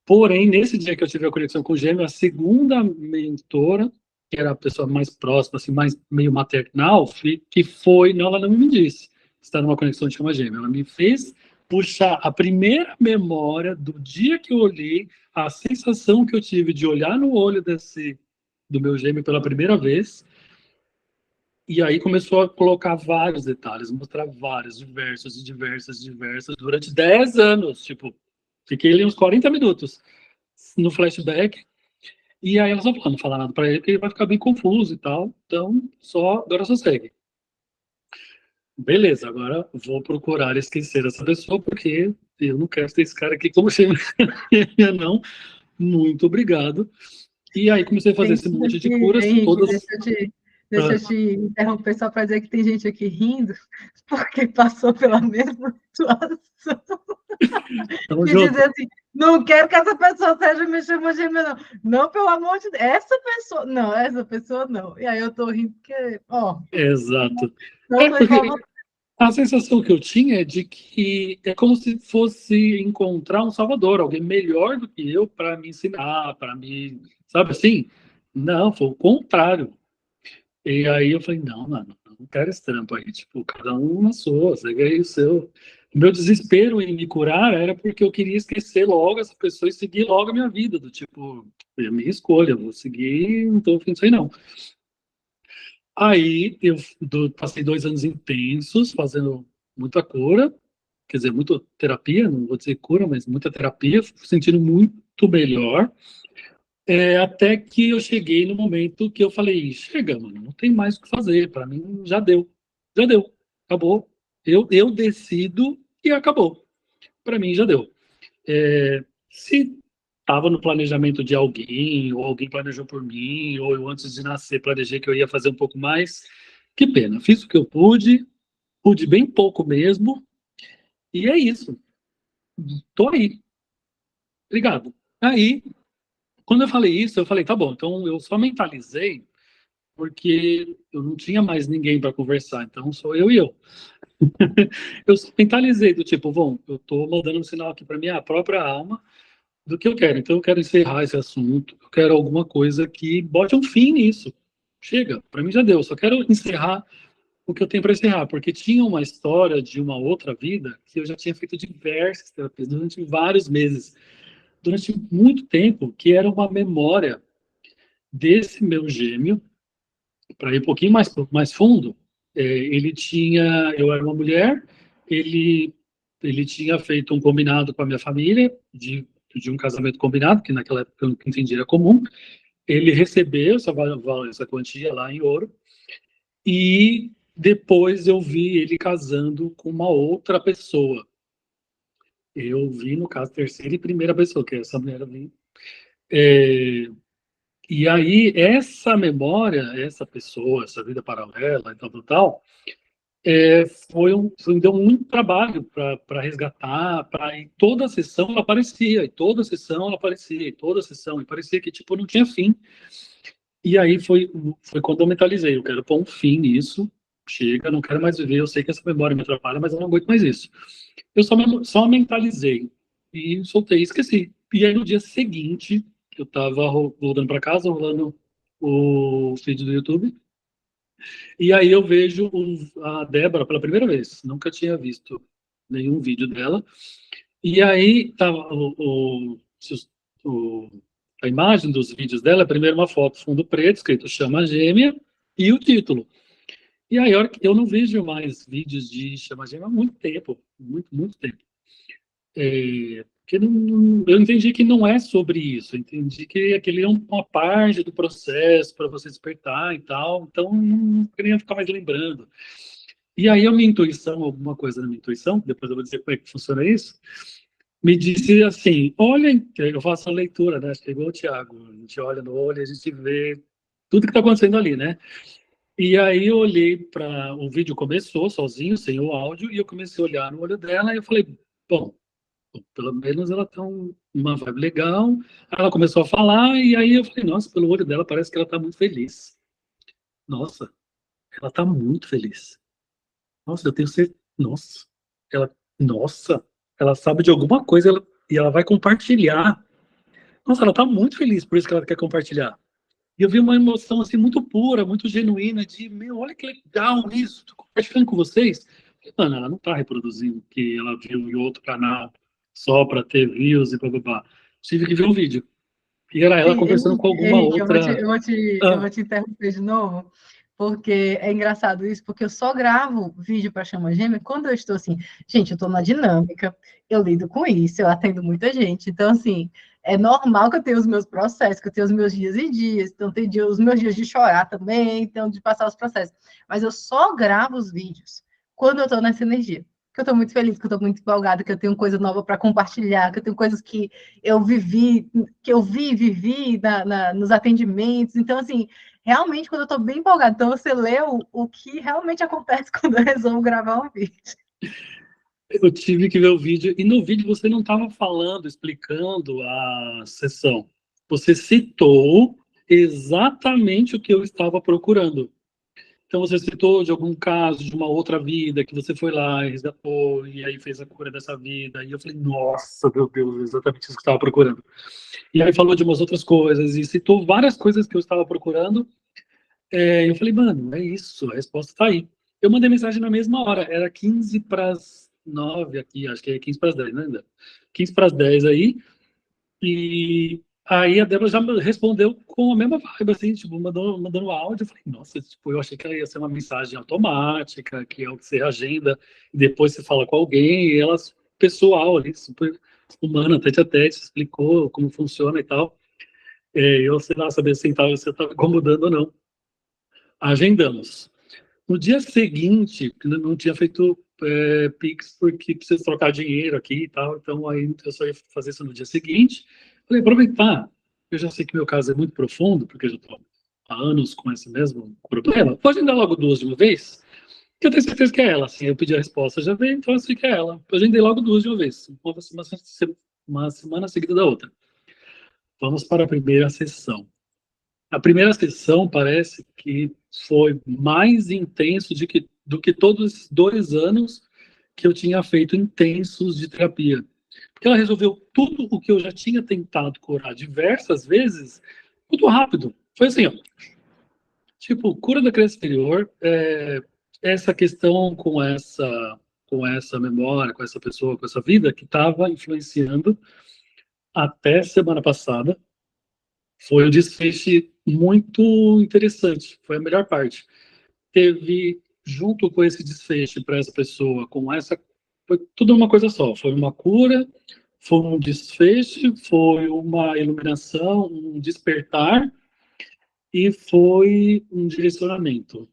Porém, nesse dia que eu tive a conexão com o gêmeo, a segunda mentora, que era a pessoa mais próxima, assim, mais meio maternal, que foi, não, ela não me disse, está numa conexão de chama gêmea, ela me fez puxar a primeira memória do dia que eu olhei, a sensação que eu tive de olhar no olho do meu gêmeo pela primeira vez, e aí começou a colocar vários detalhes, mostrar vários, diversas, durante 10 anos, tipo, fiquei ali uns 40 minutos no flashback, e aí ela só falou, não falar nada pra ele, porque ele vai ficar bem confuso e tal, então agora só segue. Beleza, agora vou procurar esquecer essa pessoa, porque eu não quero ter esse cara aqui como chefe, não, muito obrigado. E aí comecei a fazer Tem esse gente monte de aqui, curas, Henrique, todas... deixa eu te interromper só para dizer que tem gente aqui rindo, porque passou pela mesma situação. Tamo E junto. dizer assim, não quero que essa pessoa seja minha chama gêmea, não. Não, pelo amor de Deus, essa pessoa não. E aí eu tô rindo porque, ó, Exato. não É foi porque igual. a sensação que eu tinha é de que é como se fosse encontrar um salvador, alguém melhor do que eu para me ensinar, para me, sabe assim? Não, foi o contrário. E aí eu falei, não, mano, não quero esse trampo aí, tipo, cada um na sua, segue aí o seu. O meu desespero em me curar era porque eu queria esquecer logo essa pessoa e seguir logo a minha vida, do tipo, é a minha escolha, eu vou seguir, não tô afim disso aí não. Aí eu passei 2 anos intensos, fazendo muita cura, quer dizer, muita terapia, não vou dizer cura, mas muita terapia, sentindo muito melhor, até que eu cheguei no momento que eu falei, chega, mano, não tem mais o que fazer, para mim já deu, acabou, eu decido e acabou, para mim já deu. Se estava no planejamento de alguém, ou alguém planejou por mim, ou eu antes de nascer planejei que eu ia fazer um pouco mais, que pena, fiz o que eu pude bem pouco mesmo, e é isso, tô aí, obrigado. Aí, quando eu falei isso, eu falei, tá bom, então eu só mentalizei porque eu não tinha mais ninguém para conversar, então sou eu e eu. Eu só mentalizei do tipo, bom, eu estou mandando um sinal aqui para minha própria alma do que eu quero. Então eu quero encerrar esse assunto, eu quero alguma coisa que bote um fim nisso. Chega, para mim já deu, só quero encerrar o que eu tenho para encerrar, porque tinha uma história de uma outra vida que eu já tinha feito diversas terapias durante vários meses, durante muito tempo, que era uma memória desse meu gêmeo, para ir um pouquinho mais fundo, ele tinha, eu era uma mulher, ele ele tinha feito um combinado com a minha família de um casamento combinado, que naquela época eu não entendi era comum. Ele recebeu essa quantia lá em ouro e depois eu vi ele casando com uma outra pessoa. Eu vi, no caso, terceira e primeira pessoa, que é essa mulher ali. É, e aí, essa memória, essa pessoa, essa vida paralela e tal, deu muito trabalho para resgatar, e toda a sessão ela aparecia, e toda a sessão ela aparecia, e toda a sessão, e parecia que tipo, não tinha fim. E aí foi quando eu mentalizei, eu quero pôr um fim nisso, chega, não quero mais viver, eu sei que essa memória me atrapalha, mas eu não aguento mais isso. Eu só mentalizei, e soltei, e esqueci. E aí no dia seguinte, eu estava voltando para casa, rolando o vídeo do YouTube, e aí eu vejo a Débora pela primeira vez. Nunca tinha visto nenhum vídeo dela. E aí tava o- a imagem dos vídeos dela, primeiro uma foto fundo preto, escrito Chama Gêmea, e o título. E aí, a hora que eu não vejo mais vídeos de Chama Gêmea há muito tempo, muito tempo. Porque eu entendi que não é sobre isso, eu entendi que aquele é uma parte do processo para você despertar e tal, então não queria ficar mais lembrando. E aí a minha intuição, alguma coisa na minha intuição, depois eu vou dizer como é que funciona isso, me disse assim, olha, eu faço a leitura, né, acho que é igual o Thiago, a gente olha no olho e a gente vê tudo que está acontecendo ali, né? E aí eu olhei para o vídeo começou sozinho, sem o áudio, e eu comecei a olhar no olho dela e eu falei, bom, pelo menos ela tem uma vibe legal. Aí ela começou a falar, e aí eu falei, nossa, pelo olho dela parece que ela tá muito feliz. Nossa, ela tá muito feliz. Nossa, eu tenho certeza. Nossa, ela, nossa, ela sabe de alguma coisa e ela vai compartilhar. nossa, ela tá muito feliz, por isso que ela quer compartilhar. E eu vi uma emoção assim muito pura, muito genuína de, meu, olha que legal isso, tô compartilhando com vocês. Mano, ela não tá reproduzindo o que ela viu em outro canal só para ter views e blá. Tive que ver um vídeo. E era ela Sim, conversando com alguma Henrique, outra. eu Ah, vou te interromper de novo, porque é engraçado isso, porque eu só gravo vídeo para Chama Gêmea quando eu estou assim, gente, eu estou na dinâmica, eu lido com isso, eu atendo muita gente, então, assim, é normal que eu tenha os meus processos, que eu tenha os meus dias e dias, então tem dia, os meus dias de chorar também, então de passar os processos, mas eu só gravo os vídeos quando eu estou nessa energia, que eu estou muito feliz, que eu estou muito empolgada, que eu tenho coisa nova para compartilhar, que eu tenho coisas que eu vivi, que eu vivi nos atendimentos. Então, assim, realmente, quando eu estou bem empolgada, então você leu o que realmente acontece quando eu resolvo gravar um vídeo. eu tive que ver o vídeo, e no vídeo você não estava falando, explicando a sessão. Você citou exatamente o que eu estava procurando. Então você citou de algum caso de uma outra vida que você foi lá e resgatou e aí fez a cura dessa vida. E eu falei, nossa, meu Deus, exatamente isso que eu estava procurando. E aí falou de umas outras coisas e citou várias coisas que eu estava procurando. Eu falei, mano, é isso, a resposta está aí. Eu mandei mensagem na mesma hora, era 15 para as 9 aqui, acho que é 15 para as 10, né, ainda? 15 para as 10 aí, e aí a Débora já me respondeu com a mesma vibe, assim, tipo, mandando áudio. Eu falei, nossa, tipo, eu achei que ela ia ser uma mensagem automática, que é o que você agenda, e depois você fala com alguém, e ela, pessoal ali, super humana, tete a tete, explicou como funciona e tal. Eu, sei lá, saber se estava incomodando ou não. Agendamos. No dia seguinte, ainda não tinha feito Pix porque precisa trocar dinheiro aqui e tal, então aí eu só ia fazer isso no dia seguinte. Falei, aproveitar, eu já sei que meu caso é muito profundo, porque eu já estou há anos com esse mesmo problema, vou agendar logo duas de uma vez, que eu tenho certeza que é ela, assim, eu pedi a resposta, já veio, então eu sei que é ela. Eu agendei logo duas de uma vez, uma semana seguida da outra. Vamos para a primeira sessão. A primeira sessão parece que foi mais intenso do que todos esses 2 anos que eu tinha feito intensos de terapia. Porque ela resolveu tudo o que eu já tinha tentado curar diversas vezes, muito rápido. Foi assim, ó, tipo, cura da criança exterior, essa questão com essa memória, com essa pessoa, com essa vida que estava influenciando até semana passada. Foi um desfecho muito interessante, foi a melhor parte. Teve, junto com esse desfecho para essa pessoa, foi tudo uma coisa só. Foi uma cura, foi um desfecho, foi uma iluminação, um despertar e foi um direcionamento.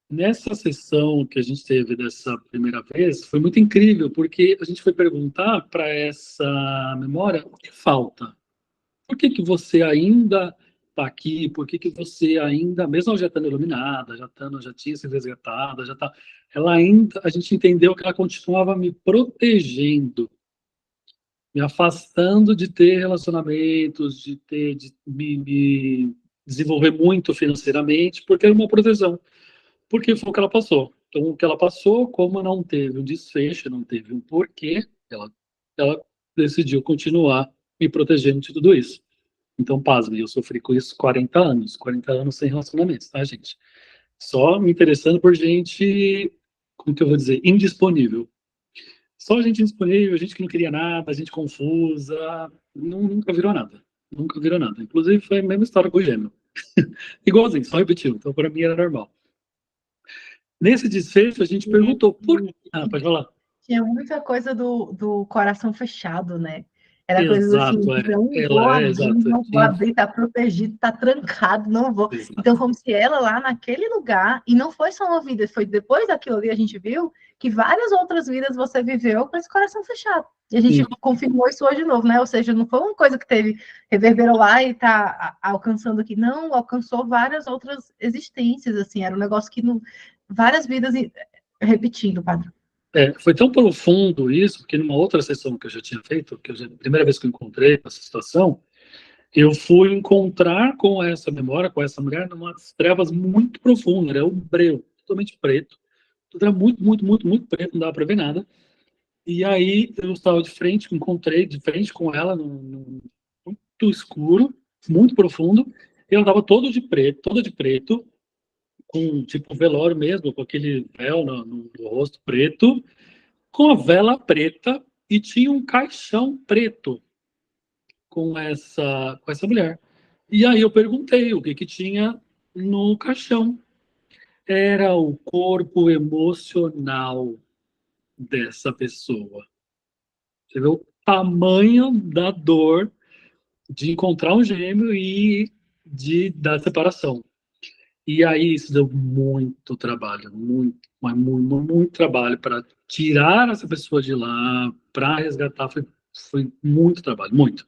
Nessa sessão que a gente teve dessa primeira vez, foi muito incrível, porque a gente foi perguntar para essa memória o que falta. Por que que você ainda está aqui? Por que que você ainda, mesmo já estando iluminada, já tinha se resgatada, já tá, ela ainda, a gente entendeu que ela continuava me protegendo, me afastando de ter relacionamentos, de me desenvolver muito financeiramente, porque era uma proteção, porque foi o que ela passou. Então, o que ela passou, como não teve um desfecho, não teve um porquê, ela decidiu continuar me protegendo de tudo isso. Então, pasme, eu sofri com isso 40 anos sem relacionamentos, tá, gente? Só me interessando por gente, como que eu vou dizer, indisponível. Só gente indisponível, gente que não queria nada, gente confusa, nunca virou nada. Nunca virou nada. Inclusive, foi a mesma história com o gêmeo. Igualzinho, só repetiu. Então, para mim, era normal. Nesse desfecho, a gente perguntou por quê. Ah, pode falar. Tinha muita coisa do coração fechado, né? Era coisas assim, Exato, é. vou Ela é, abrir, exato. não vou abrir, tá protegido, tá trancado, não vou. Então, Exato. como se ela lá naquele lugar, e não foi só uma vida, foi depois daquilo ali a gente viu que várias outras vidas você viveu com esse coração fechado. E a gente Sim. confirmou isso hoje de novo, né? Ou seja, não foi uma coisa que teve, reverberou lá e tá alcançando aqui. Não, alcançou várias outras existências, assim, era um negócio que não, várias vidas repetindo, padre. Foi tão profundo isso, que numa outra sessão que eu já tinha feito, a primeira vez que eu encontrei essa situação, eu fui encontrar com essa memória, com essa mulher, numa trevas muito profundas, era um breu, totalmente preto, tudo era muito, muito, muito, muito preto, não dava para ver nada. E aí eu estava de frente, encontrei de frente com ela, escuro, muito profundo, e ela estava toda de preto, com tipo velório mesmo, com aquele véu no rosto preto, com a vela preta, e tinha um caixão preto com essa mulher. E aí eu perguntei o que que tinha no caixão. Era o corpo emocional dessa pessoa. Você vê o tamanho da dor de encontrar um gêmeo e da separação. E aí isso deu muito trabalho, muito trabalho para tirar essa pessoa de lá, para resgatar, foi muito trabalho, muito.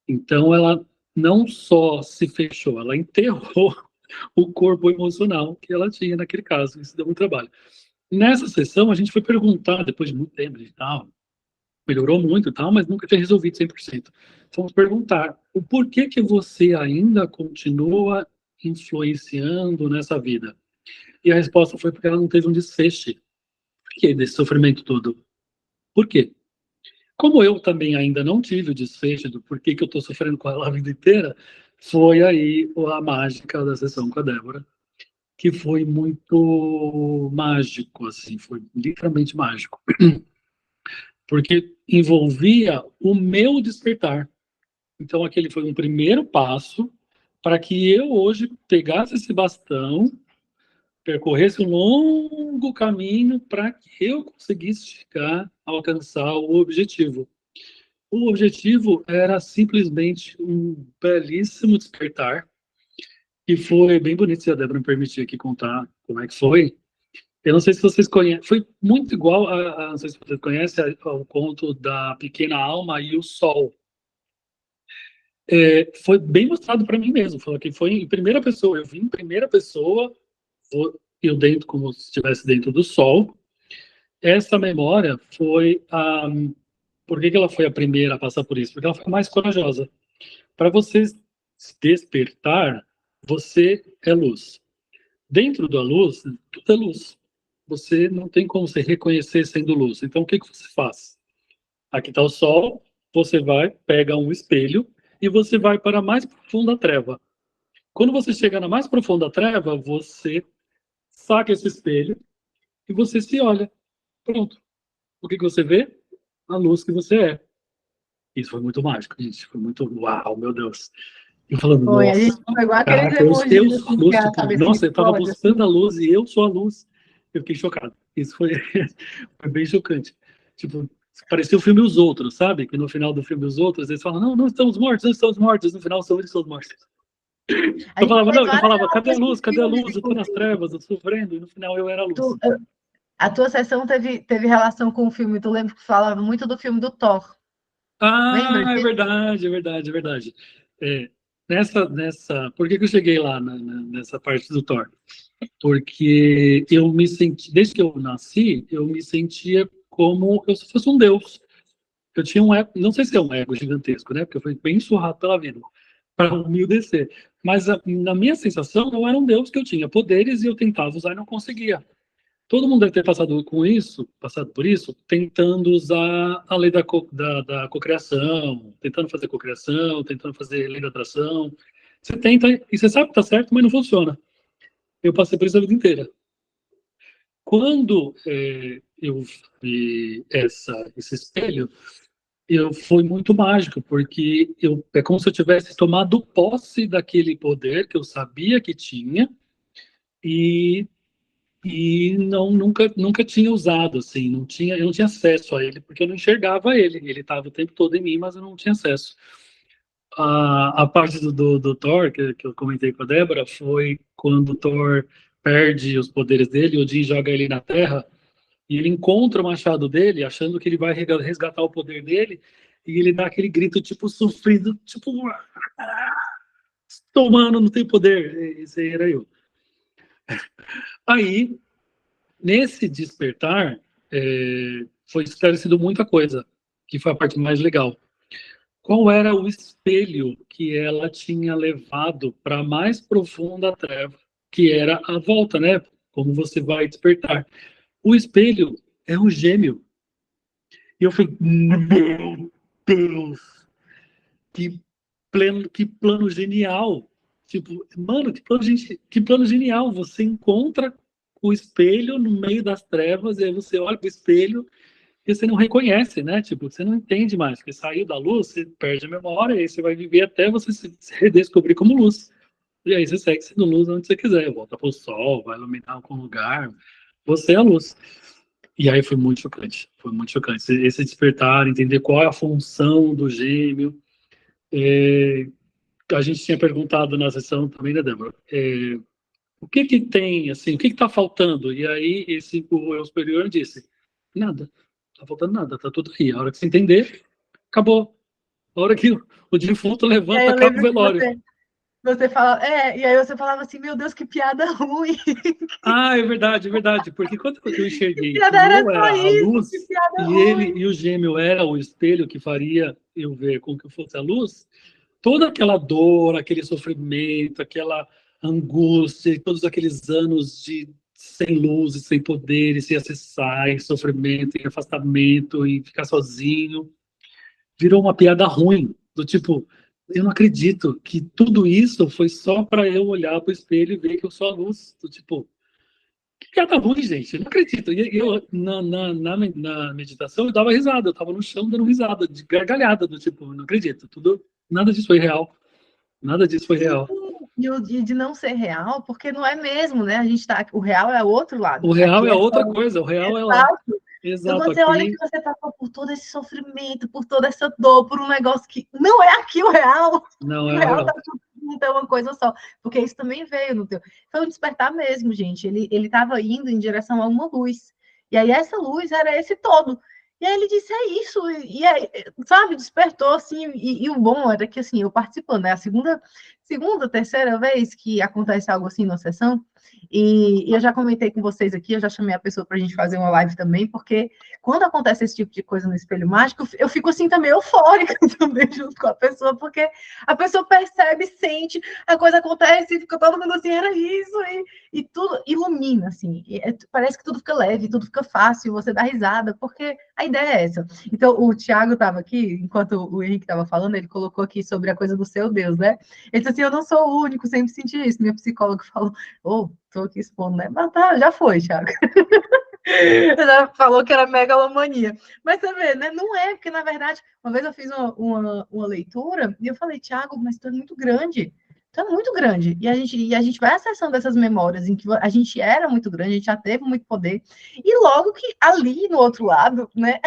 Então ela não só se fechou, ela enterrou o corpo emocional que ela tinha naquele caso. Isso deu muito trabalho. Nessa sessão a gente foi perguntar, depois de muito tempo e tal, melhorou muito e tal, mas nunca tinha resolvido 100%. Fomos perguntar o porquê que você ainda continua influenciando nessa vida. E a resposta foi porque ela não teve um desfecho. Por que desse sofrimento todo? Por quê? Como eu também ainda não tive o desfecho do porquê que eu estou sofrendo com ela a vida inteira, foi aí a mágica da sessão com a Débora, que foi muito mágico, assim, foi literalmente mágico. Porque envolvia o meu despertar. Então, aquele foi um primeiro passo para que eu hoje pegasse esse bastão, percorresse um longo caminho para que eu conseguisse chegar a alcançar o objetivo. O objetivo era simplesmente um belíssimo despertar, e foi bem bonito, se a Débora me permitir aqui contar como é que foi. Eu não sei se vocês conhecem, foi muito igual não sei se vocês conhecem, ao conto da Pequena Alma e o Sol. Foi bem mostrado para mim mesmo, falou que foi em primeira pessoa, eu vi em primeira pessoa, eu dentro, como se estivesse dentro do Sol. Essa memória foi por que ela foi a primeira a passar por isso? Porque ela foi mais corajosa. Para você se despertar, você é luz. Dentro da luz, tudo é luz. Você não tem como se reconhecer sendo luz. Então, o que que você faz? Aqui está o sol, você vai, pega um espelho e você vai para a mais profunda treva. Quando você chega na mais profunda treva, você saca esse espelho e você se olha. Pronto. O que que você vê? A luz que você é. Isso foi muito mágico, gente. Foi muito, uau, meu Deus. Eu falando, Foi, a gente nossa, pegou aqueles caraca, emojis eu sou a assim, que luz, a tipo, cabecinha nossa, eu tava explode, buscando assim. a luz e eu sou a luz. Eu fiquei chocado. Isso foi, foi bem chocante. Tipo, parecia o filme Os Outros, sabe? Que no final do filme Os Outros, eles falam, não, não estamos mortos, não estamos mortos. No final, são eles que estão mortos. A gente fez Eu várias falava, cadê a relações com luz? Cadê a filmes, luz? Eu tô nas inclusive. trevas, eu tô sofrendo. E no final eu era a luz. A tua sessão teve relação com o filme, tu lembra que falava muito do filme do Thor, lembra Ah, é disso? verdade, é verdade, é verdade. É, por que que eu cheguei lá nessa parte do Thor? Porque eu me senti, desde que eu nasci, eu me sentia como eu se fosse um deus. Eu tinha um ego, não sei se é um ego gigantesco, né? Porque eu fui bem surrado pela vida, para me descer. Mas na minha sensação, não era um deus que eu tinha poderes e eu tentava usar e não conseguia. Todo mundo deve ter passado por isso, tentando usar a lei da cocriação, tentando fazer cocriação, tentando fazer lei da atração. Você tenta e você sabe que tá certo, mas não funciona. Eu passei por isso a vida inteira. Quando eu vi esse espelho, foi muito mágico, porque é como se eu tivesse tomado posse daquele poder que eu sabia que tinha e, nunca tinha usado, assim, eu não tinha acesso a ele, porque eu não enxergava ele. Ele estava o tempo todo em mim, mas eu não tinha acesso. A parte do Thor, que eu comentei com a Débora, foi quando o Thor perde os poderes dele, o Odin joga ele na Terra, e ele encontra o machado dele, achando que ele vai resgatar o poder dele, e ele dá aquele grito, tipo, sofrido, tipo, tomando, não tem poder. Esse aí era eu. Aí, nesse despertar, foi esclarecido muita coisa, que foi a parte mais legal. Qual era o espelho que ela tinha levado para a mais profunda treva, que era a volta, né? Como você vai despertar. O espelho é um gêmeo. E eu falei, meu Deus, que que plano genial. Tipo, mano, que plano genial. Você encontra o espelho no meio das trevas, e aí você olha pro espelho e você não reconhece, né? Tipo, você não entende mais, porque saiu da luz, você perde a memória, e aí você vai viver até você se redescobrir como luz. E aí você segue sendo luz onde você quiser, volta pro sol, vai iluminar algum lugar, você é a luz. E aí foi muito chocante, foi muito chocante. Esse despertar, entender qual é a função do gêmeo. A gente tinha perguntado na sessão também, né, Débora? O que que tem, assim, o que que tá faltando? E aí o eu superior disse, nada, tá faltando nada, tá tudo aí. A hora que você entender, acabou. A hora que o defunto E aí levanta, eu acaba o lembro que velório. você fala, e aí você falava assim, meu Deus, que piada ruim. Ah, é verdade, porque quando eu Que enxerguei piada que era eu só era a isso, que luz piada e ele ruim. e o gêmeo era o espelho que faria eu ver com que eu fosse a luz, toda aquela dor, aquele sofrimento, aquela angústia, todos aqueles anos de sem luz, e sem poder, e sem acessar, em sofrimento, em afastamento, em ficar sozinho, virou uma piada ruim, do tipo, eu não acredito que tudo isso foi só para eu olhar para o espelho e ver que eu sou a luz, do tipo, que piada ruim, gente, eu não acredito. E eu, na meditação, eu dava risada, eu tava no chão dando risada, de gargalhada, do tipo, não acredito, nada disso foi real. Nada disso foi Sim, real. e o de não ser real, porque não é mesmo, né? A gente tá, o real é o outro lado. O real Aqui é é só outra coisa, o real é lá. exato. Então, Exato, quando você olha que aqui você passou por todo esse sofrimento, por toda essa dor, por um negócio que não é aqui o real, não o é o real tá real. tudo junto, é uma coisa só. Porque isso também veio no teu. Foi um despertar mesmo, gente. Ele estava indo em direção a uma luz. E aí essa luz era esse todo. E aí ele disse, é isso. E aí, sabe, despertou, assim. E o bom era que, assim, eu participando, né? A segunda, terceira vez que acontece algo assim na sessão, e eu já comentei com vocês aqui, eu já chamei a pessoa para a gente fazer uma live também, porque quando acontece esse tipo de coisa no espelho mágico, eu fico assim também eufórica também junto com a pessoa, porque a pessoa percebe, sente, a coisa acontece, e fica todo mundo assim, era isso, e tudo ilumina, assim, parece que tudo fica leve, tudo fica fácil, você dá risada, porque a ideia é essa. Então, o Thiago estava aqui, enquanto o Henrique estava falando, ele colocou aqui sobre a coisa do seu Deus, né? Ele disse assim, eu não sou o único, sempre senti isso. Minha psicóloga falou, tô aqui expondo, né? Mas tá, já foi, Thiago. Já falou que era megalomania. Mas você vê, né? Não é, porque na verdade, uma vez eu fiz uma leitura e eu falei, Thiago, mas tu é muito grande. Tu é muito grande. E a gente vai acessando essas memórias em que a gente era muito grande, a gente já teve muito poder. E logo que ali no outro lado, né?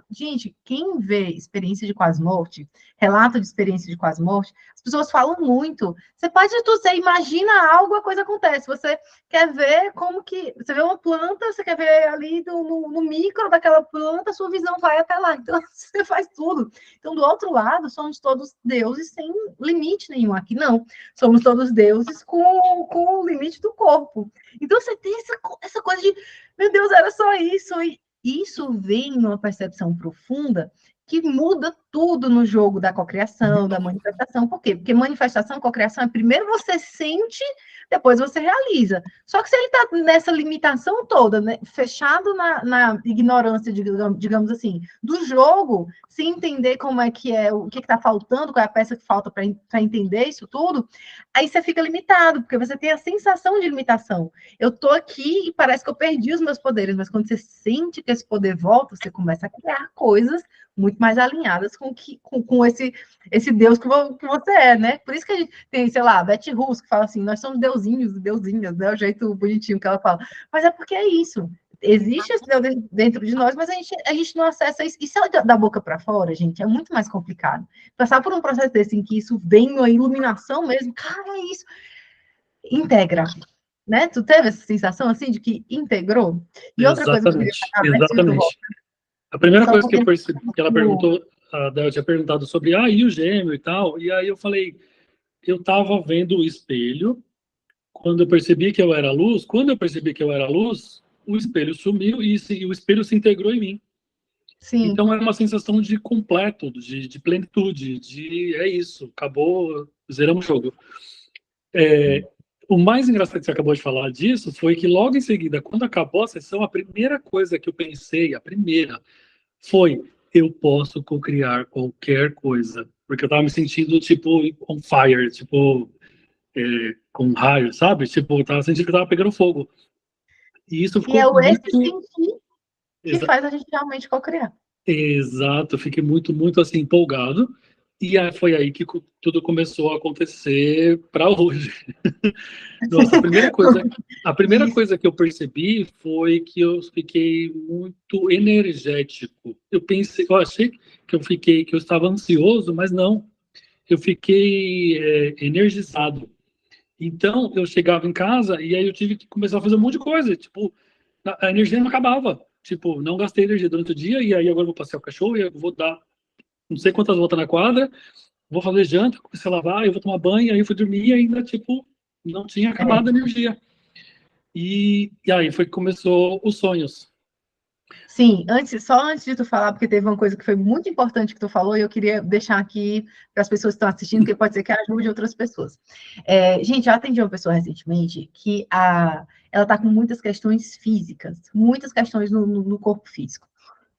Gente, quem vê experiência de quase morte, relato de experiência de quase morte, as pessoas falam muito. Você imagina algo, a coisa acontece. Você quer ver como que. Você vê uma planta, você quer ver ali no micro daquela planta, sua visão vai até lá. Então, você faz tudo. Então, do outro lado, somos todos deuses sem limite nenhum. Aqui não. Somos todos deuses com o limite do corpo. Então, você tem essa coisa de, meu Deus, era só isso. E isso vem numa percepção profunda que muda tudo no jogo da cocriação, da manifestação. Por quê? Porque manifestação, cocriação é primeiro você sente, depois você realiza. Só que se ele está nessa limitação toda, né, fechado na ignorância, digamos assim, do jogo, sem entender como é que é, o que está faltando, qual é a peça que falta para entender isso tudo, aí você fica limitado, porque você tem a sensação de limitação. Eu estou aqui e parece que eu perdi os meus poderes, mas quando você sente que esse poder volta, você começa a criar coisas muito mais alinhadas com esse Deus que você é, né? Por isso que a gente tem, sei lá, a Beth Russo, que fala assim, nós somos deusinhos e deusinhas, né? O jeito bonitinho que ela fala. Mas é porque é isso. Existe esse Deus dentro de nós, mas a gente não acessa isso. Isso é da boca para fora, gente, é muito mais complicado. Passar por um processo desse em que isso vem uma iluminação mesmo, cara, é isso. Integra, né? Tu teve essa sensação assim de que integrou? E outra coisa que eu queria Exatamente, falar, antes de tu voltar, exatamente. A primeira só coisa que porque eu percebi, que ela perguntou, a Del tinha perguntado sobre, e o gêmeo e tal, e aí eu falei, eu estava vendo o espelho, quando eu percebi que eu era luz, o espelho sumiu e o espelho se integrou em mim. sim. Então é uma sensação de completo, de plenitude, é isso, acabou, zeramos o jogo. O mais engraçado que você acabou de falar disso foi que logo em seguida, quando acabou a sessão, a primeira coisa que eu pensei, a primeira, foi: eu posso cocriar qualquer coisa. porque eu tava me sentindo, tipo, on fire, tipo, com raio, sabe? Tipo, eu tava sentindo que eu tava pegando fogo. E isso E ficou é esse muito... sentir que exa- faz a gente realmente co-criar. Exato, eu fiquei muito, muito, assim, empolgado. E aí, foi aí que tudo começou a acontecer para hoje. Nossa, a primeira Isso. coisa que eu percebi foi que eu fiquei muito energético. Eu achei que eu estava ansioso, mas não. Eu fiquei energizado. Então, eu chegava em casa e aí eu tive que começar a fazer um monte de coisa. Tipo, a energia não acabava. Tipo, não gastei energia durante o dia e aí agora eu vou passear o cachorro e eu vou dar não sei quantas voltas na quadra, vou fazer janta, comecei a lavar, eu vou tomar banho, aí eu fui dormir e ainda, tipo, não tinha acabado a É. energia. E aí foi que começou os sonhos. Sim, só antes de tu falar, porque teve uma coisa que foi muito importante que tu falou, e eu queria deixar aqui para as pessoas que estão assistindo, que pode ser que ajude outras pessoas. Gente, eu atendi uma pessoa recentemente que ela está com muitas questões físicas, muitas questões no corpo físico.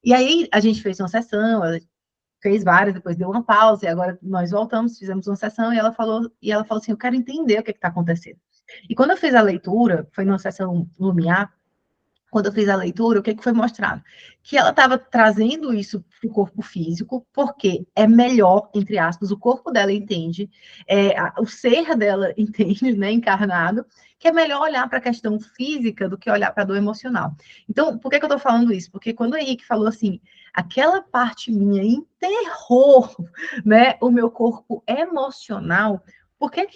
E aí a gente fez uma sessão, ela fez várias, depois deu uma pausa, e agora nós voltamos, fizemos uma sessão, e ela falou assim, eu quero entender o que está acontecendo. E quando eu fiz a leitura, foi numa sessão Lumiar, quando eu fiz a leitura, o que foi mostrado? Que ela estava trazendo isso para o corpo físico, porque é melhor, entre aspas, o corpo dela entende, o ser dela entende, né, encarnado, que é melhor olhar para a questão física do que olhar para a dor emocional. Então, por que eu estou falando isso? Porque quando o Henrique falou assim, aquela parte minha enterrou, né, o meu corpo emocional, por que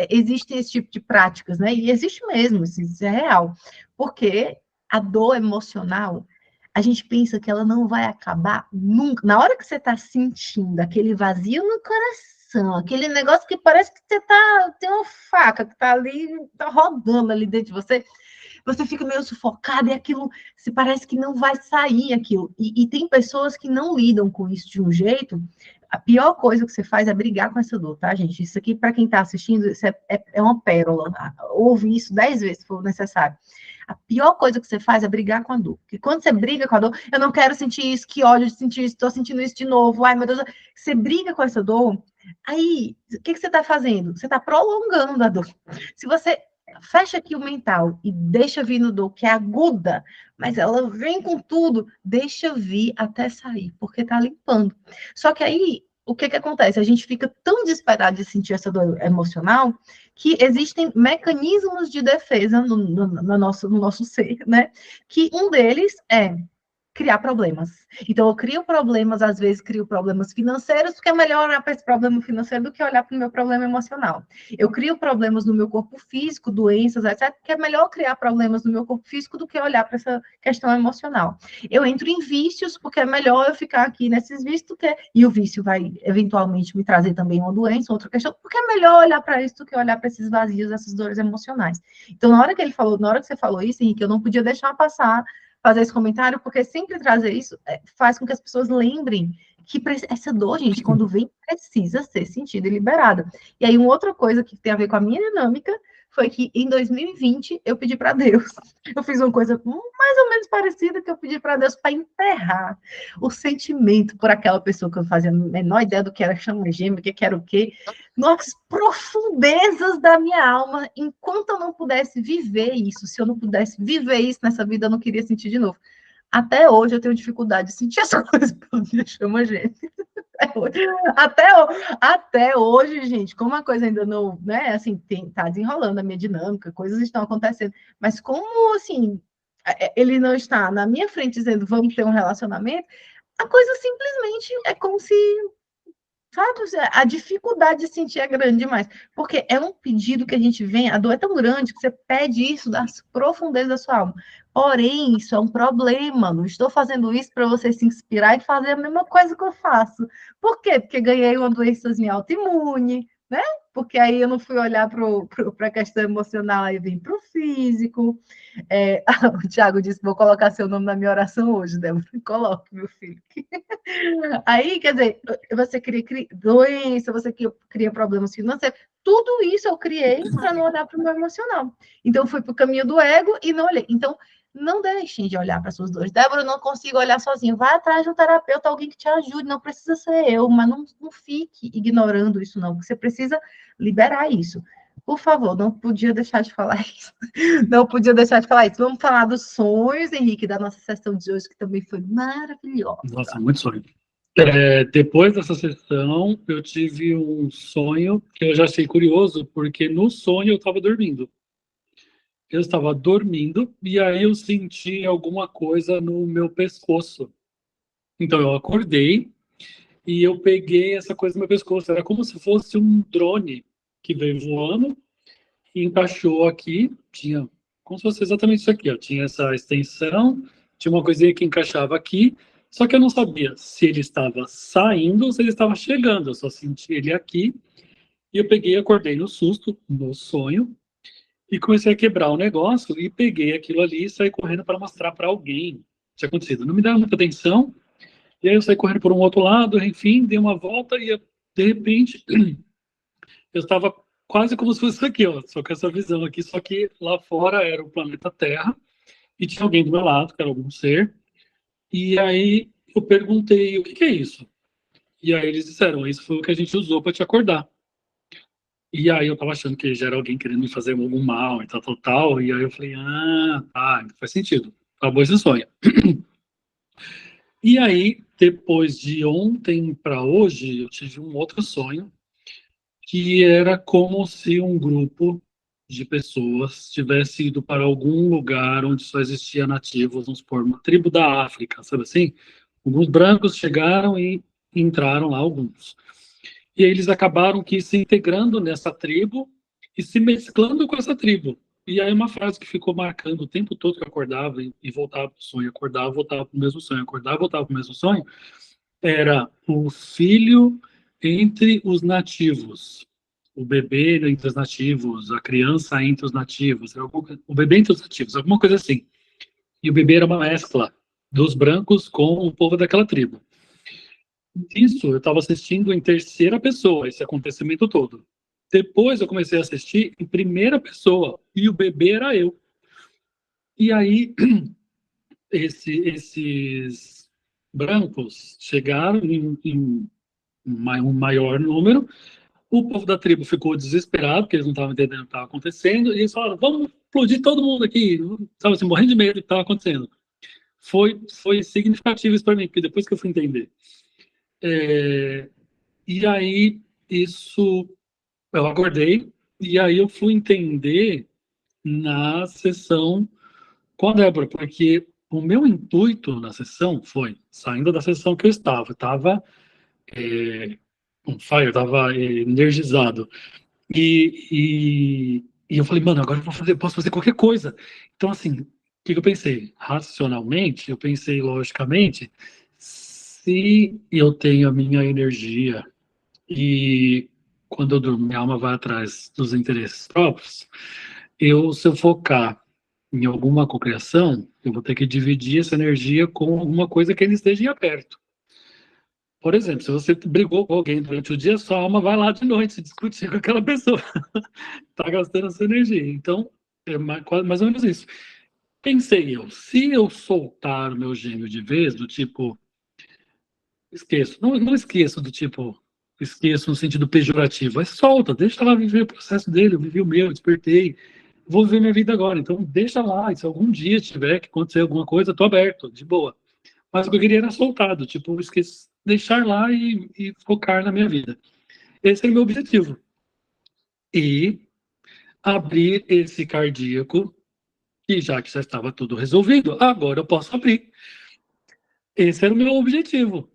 existe esse tipo de práticas, né? E existe mesmo, isso é real. Porque a dor emocional, a gente pensa que ela não vai acabar nunca. Na hora que você está sentindo aquele vazio no coração, aquele negócio que parece que tem uma faca que está ali, está rodando ali dentro de você, você fica meio sufocado e aquilo se parece que não vai sair aquilo. E tem pessoas que não lidam com isso de um jeito. A pior coisa que você faz é brigar com essa dor, tá, gente? Isso aqui, para quem está assistindo, isso é uma pérola. Ouve isso 10 vezes, se for necessário. A pior coisa que você faz é brigar com a dor. Porque quando você briga com a dor, eu não quero sentir isso, que ódio de sentir isso, estou sentindo isso de novo, ai meu Deus. Você briga com essa dor, aí o que você está fazendo? Você está prolongando a dor. Se você fecha aqui o mental e deixa vir no dor, que é aguda, mas ela vem com tudo, deixa vir até sair, porque tá limpando. Só que aí, o que acontece? A gente fica tão desesperado de sentir essa dor emocional que existem mecanismos de defesa no nosso ser, né? Que um deles é criar problemas. Então, eu crio problemas, às vezes crio problemas financeiros, porque é melhor olhar para esse problema financeiro do que olhar para o meu problema emocional. Eu crio problemas no meu corpo físico, doenças, etc., porque é melhor criar problemas no meu corpo físico do que olhar para essa questão emocional. Eu entro em vícios, porque é melhor eu ficar aqui nesses vícios, e o vício vai, eventualmente, me trazer também uma doença, outra questão, porque é melhor olhar para isso do que olhar para esses vazios, essas dores emocionais. Então, na hora que você falou isso, Henrique, eu não podia deixar passar fazer esse comentário, porque sempre trazer isso faz com que as pessoas lembrem que essa dor, gente, quando vem, precisa ser sentida e liberada. E aí, uma outra coisa que tem a ver com a minha dinâmica foi que em 2020 eu pedi para Deus, eu fiz uma coisa mais ou menos parecida que eu pedi para Deus para enterrar o sentimento por aquela pessoa que eu não fazia a menor ideia do que era chama gêmea, o que era o quê, nas profundezas da minha alma, enquanto eu não pudesse viver isso, se eu não pudesse viver isso nessa vida, eu não queria sentir de novo. Até hoje eu tenho dificuldade de sentir as coisas pela minha chama gêmea. Até, até hoje, gente, como a coisa ainda não, né, assim, tá desenrolando a minha dinâmica, coisas estão acontecendo, mas como, assim, ele não está na minha frente dizendo, vamos ter um relacionamento, a coisa simplesmente é como se, sabe, a dificuldade de sentir é grande demais, porque é um pedido que a gente vem, a dor é tão grande que você pede isso das profundezas da sua alma. Porém, isso é um problema. Não estou fazendo isso para você se inspirar e fazer a mesma coisa que eu faço. Por quê? Porque ganhei uma doençazinha autoimune, né? Porque aí eu não fui olhar para a questão emocional, aí vim para o físico. O Thiago disse: vou colocar seu nome na minha oração hoje, Débora. Coloque, meu filho. Aí, quer dizer, você cria doença, você cria problemas financeiros, tudo isso eu criei para não olhar para o meu emocional. Então, fui para o caminho do ego e não olhei. Então, Não deixem de olhar para suas dores. Débora, eu não consigo olhar sozinho. Vai atrás de um terapeuta, alguém que te ajude. Não precisa ser eu, mas não fique ignorando isso, não. Você precisa liberar isso. Por favor, não podia deixar de falar isso. Não podia deixar de falar isso. Vamos falar dos sonhos, Henrique, da nossa sessão de hoje, que também foi maravilhosa. Nossa, muito sonho. Depois dessa sessão, eu tive um sonho que eu já achei curioso, porque no sonho eu estava dormindo. Eu estava dormindo e aí eu senti alguma coisa no meu pescoço. Então eu acordei e eu peguei essa coisa no meu pescoço. Era como se fosse um drone que veio voando e encaixou aqui. Tinha como se fosse exatamente isso aqui, ó. Tinha essa extensão, tinha uma coisinha que encaixava aqui. Só que eu não sabia se ele estava saindo ou se ele estava chegando. Eu só senti ele aqui e eu peguei, acordei no susto, no sonho. E comecei a quebrar o negócio e peguei aquilo ali e saí correndo para mostrar para alguém o que tinha acontecido. Não me deram muita atenção, e aí eu saí correndo por um outro lado, enfim, dei uma volta e de repente eu estava quase como se fosse isso aqui, ó, só com essa visão aqui, só que lá fora era o planeta Terra e tinha alguém do meu lado, que era algum ser, e aí eu perguntei, o que que é isso? E aí eles disseram, isso foi o que a gente usou para te acordar. E aí eu tava achando que já era alguém querendo me fazer algum mal e tal, tal, tal. E aí eu falei, ah, tá, faz sentido. Acabou esse sonho. E aí, depois de ontem para hoje, eu tive um outro sonho, que era como se um grupo de pessoas tivesse ido para algum lugar onde só existia nativos, vamos supor, uma tribo da África, sabe assim? Alguns brancos chegaram e entraram lá, alguns. E aí eles acabaram que se integrando nessa tribo e se mesclando com essa tribo. E aí uma frase que ficou marcando o tempo todo que eu acordava e voltava para o sonho, acordava, voltava para o mesmo sonho, acordava, voltava para o mesmo sonho, era o filho entre os nativos. O bebê entre os nativos, a criança entre os nativos, o bebê entre os nativos, alguma coisa assim. E o bebê era uma mescla dos brancos com o povo daquela tribo. Isso, eu estava assistindo em terceira pessoa, esse acontecimento todo. Depois eu comecei a assistir em primeira pessoa, e o bebê era eu. E aí, esses brancos chegaram em um maior número, o povo da tribo ficou desesperado, porque eles não estavam entendendo o que estava acontecendo, e eles falaram, vamos explodir todo mundo aqui, estava assim, morrendo de medo do que estava acontecendo. Foi significativo isso para mim, porque depois que eu fui entender. E aí, isso, eu acordei, e aí eu fui entender na sessão com a Débora, porque o meu intuito na sessão foi, saindo da sessão que eu estava on fire, estava energizado, e eu falei, mano, agora eu posso fazer qualquer coisa. Então, assim, o que eu pensei? Racionalmente, eu pensei logicamente, se eu tenho a minha energia e quando eu durmo, minha alma vai atrás dos interesses próprios. Se eu focar em alguma cocriação, eu vou ter que dividir essa energia com alguma coisa que ele esteja perto. Por exemplo, se você brigou com alguém durante o dia, sua alma vai lá de noite se discutir com aquela pessoa. Está gastando a sua energia. Então, é mais ou menos isso. Pensei eu, se eu soltar o meu gêmeo de vez, do tipo, esqueço. Não esqueço do tipo, esqueço no sentido pejorativo. É solta, deixa ela viver o processo dele. Eu vivi o meu, despertei. Vou viver minha vida agora. Então, deixa lá. E se algum dia tiver que acontecer alguma coisa, tô aberto, de boa. Mas o que eu queria era soltado, tipo, deixar lá e focar na minha vida. Esse é o meu objetivo. E abrir esse cardíaco, e já que já estava tudo resolvido, agora eu posso abrir. Esse era o meu objetivo.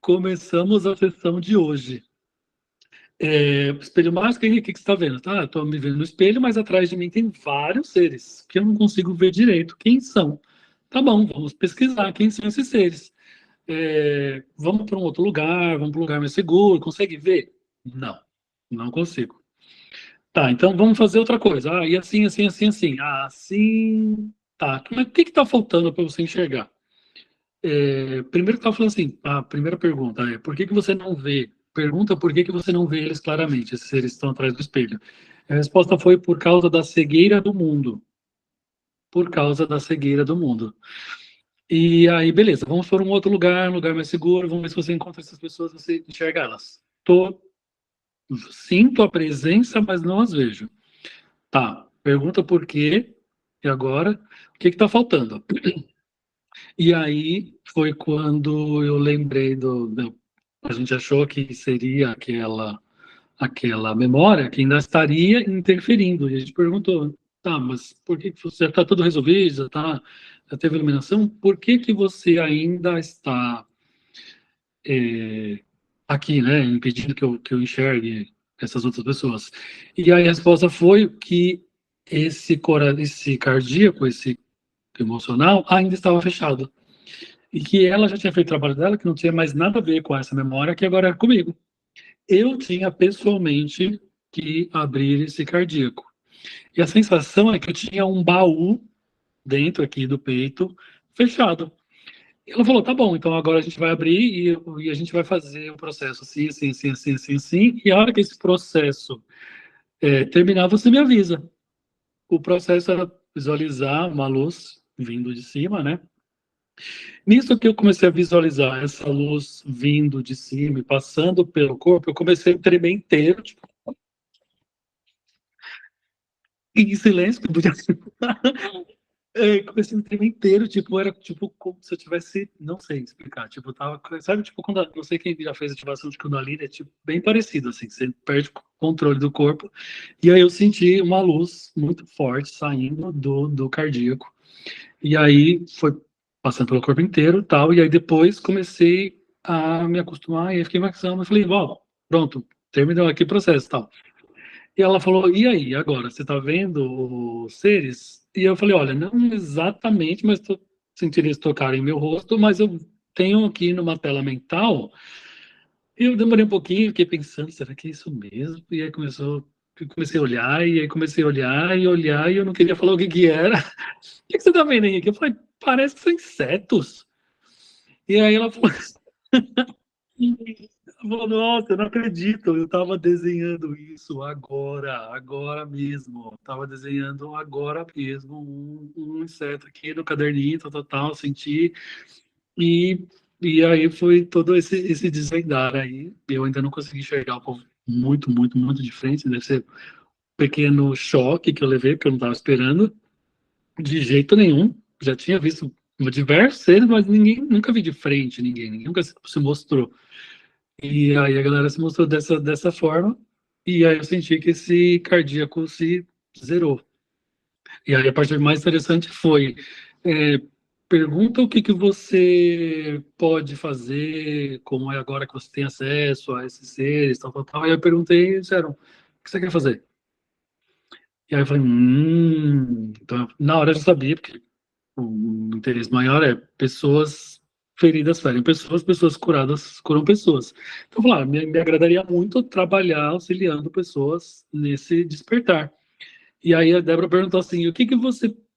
Começamos a sessão de hoje. Espelho mágico, Henrique, o que você está vendo? Tá, estou me vendo no espelho, mas atrás de mim tem vários seres que eu não consigo ver direito quem são. Tá bom, vamos pesquisar quem são esses seres. Vamos para um outro lugar, vamos para um lugar mais seguro. Consegue ver? Não, não consigo. Tá, então vamos fazer outra coisa. Ah, e assim, assim, assim, assim. Ah, assim. Tá, mas o que está faltando para você enxergar? Primeiro que estava falando assim, a primeira pergunta é, por que você não vê pergunta por que você não vê eles claramente, esses seres que estão atrás do espelho. A resposta foi por causa da cegueira do mundo. Por causa da cegueira do mundo. E aí, beleza, vamos para um outro lugar, um lugar mais seguro, vamos ver se você encontra essas pessoas, você enxerga elas. Sinto a presença, mas não as vejo. Tá, pergunta por quê, e agora, o que está faltando? E aí foi quando eu lembrei a gente achou que seria aquela memória que ainda estaria interferindo. E a gente perguntou, tá, mas por que você já está tudo resolvido, já teve iluminação, por que você ainda está aqui, né, impedindo que eu enxergue essas outras pessoas? E aí a resposta foi que esse cardíaco, esse emocional, ainda estava fechado. E que ela já tinha feito o trabalho dela, que não tinha mais nada a ver com essa memória, que agora era comigo. Eu tinha pessoalmente que abrir esse cardíaco. E a sensação é que eu tinha um baú dentro aqui do peito fechado. E ela falou: tá bom, então agora a gente vai abrir e a gente vai fazer o processo assim, assim, assim, assim, assim, assim. E a hora que esse processo terminar, você me avisa. O processo era visualizar uma luz vindo de cima, né? Nisso que eu comecei a visualizar essa luz vindo de cima e passando pelo corpo, eu comecei a tremer inteiro, tipo, em silêncio, que podia comecei a tremer inteiro, tipo, era tipo como se eu tivesse, não sei explicar, tipo, tava, sabe, tipo, quando, não sei quem já fez ativação de Kundalini, é tipo, bem parecido, assim, você perde o controle do corpo, e aí eu senti uma luz muito forte saindo do cardíaco, e aí foi passando pelo corpo inteiro, tal, e aí depois comecei a me acostumar, e aí fiquei maxando, eu falei, ó, pronto, terminou aqui o processo, tal. E ela falou, e aí, agora, você tá vendo os seres? E eu falei, olha, não exatamente, mas tô sentindo eles tocarem meu rosto, mas eu tenho aqui numa tela mental, e eu demorei um pouquinho, fiquei pensando, será que é isso mesmo? E aí comecei a olhar, e aí comecei a olhar, e olhar, e eu não queria falar o que que era. O que você tá vendo aí? Eu falei, parece que são insetos. E aí ela falou, nossa, eu não acredito, eu estava desenhando isso agora mesmo. Estava desenhando agora mesmo um inseto aqui no caderninho, tal, senti. E, e aí foi todo esse desvendar aí. Eu ainda não consegui enxergar o povo muito, muito, muito de frente. Deve ser um pequeno choque que eu levei, porque eu não estava esperando de jeito nenhum. Já tinha visto diversos seres, mas ninguém nunca vi de frente ninguém nunca se mostrou. E aí a galera se mostrou dessa forma, e aí eu senti que esse cardíaco se zerou. E aí a parte mais interessante foi, é, pergunta o que você pode fazer, como é agora que você tem acesso a esses seres, tal, tal, tal. Aí eu perguntei e disseram, o que você quer fazer? E aí eu falei, então, na hora eu já sabia, porque o interesse maior é pessoas feridas ferem pessoas, pessoas curadas curam pessoas. Então, eu falei, me agradaria muito trabalhar auxiliando pessoas nesse despertar. E aí a Débora perguntou assim,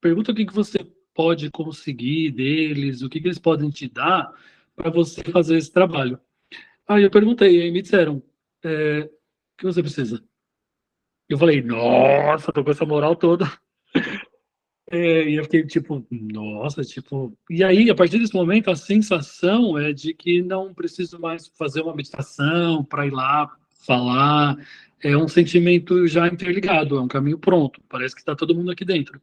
pergunta o que você pode conseguir deles, o que eles podem te dar para você fazer esse trabalho. Aí eu perguntei, aí me disseram, o que você precisa? Eu falei, nossa, tô com essa moral toda. E eu fiquei tipo, nossa, tipo. E aí, a partir desse momento, a sensação é de que não preciso mais fazer uma meditação para ir lá falar. É um sentimento já interligado, é um caminho pronto. Parece que está todo mundo aqui dentro.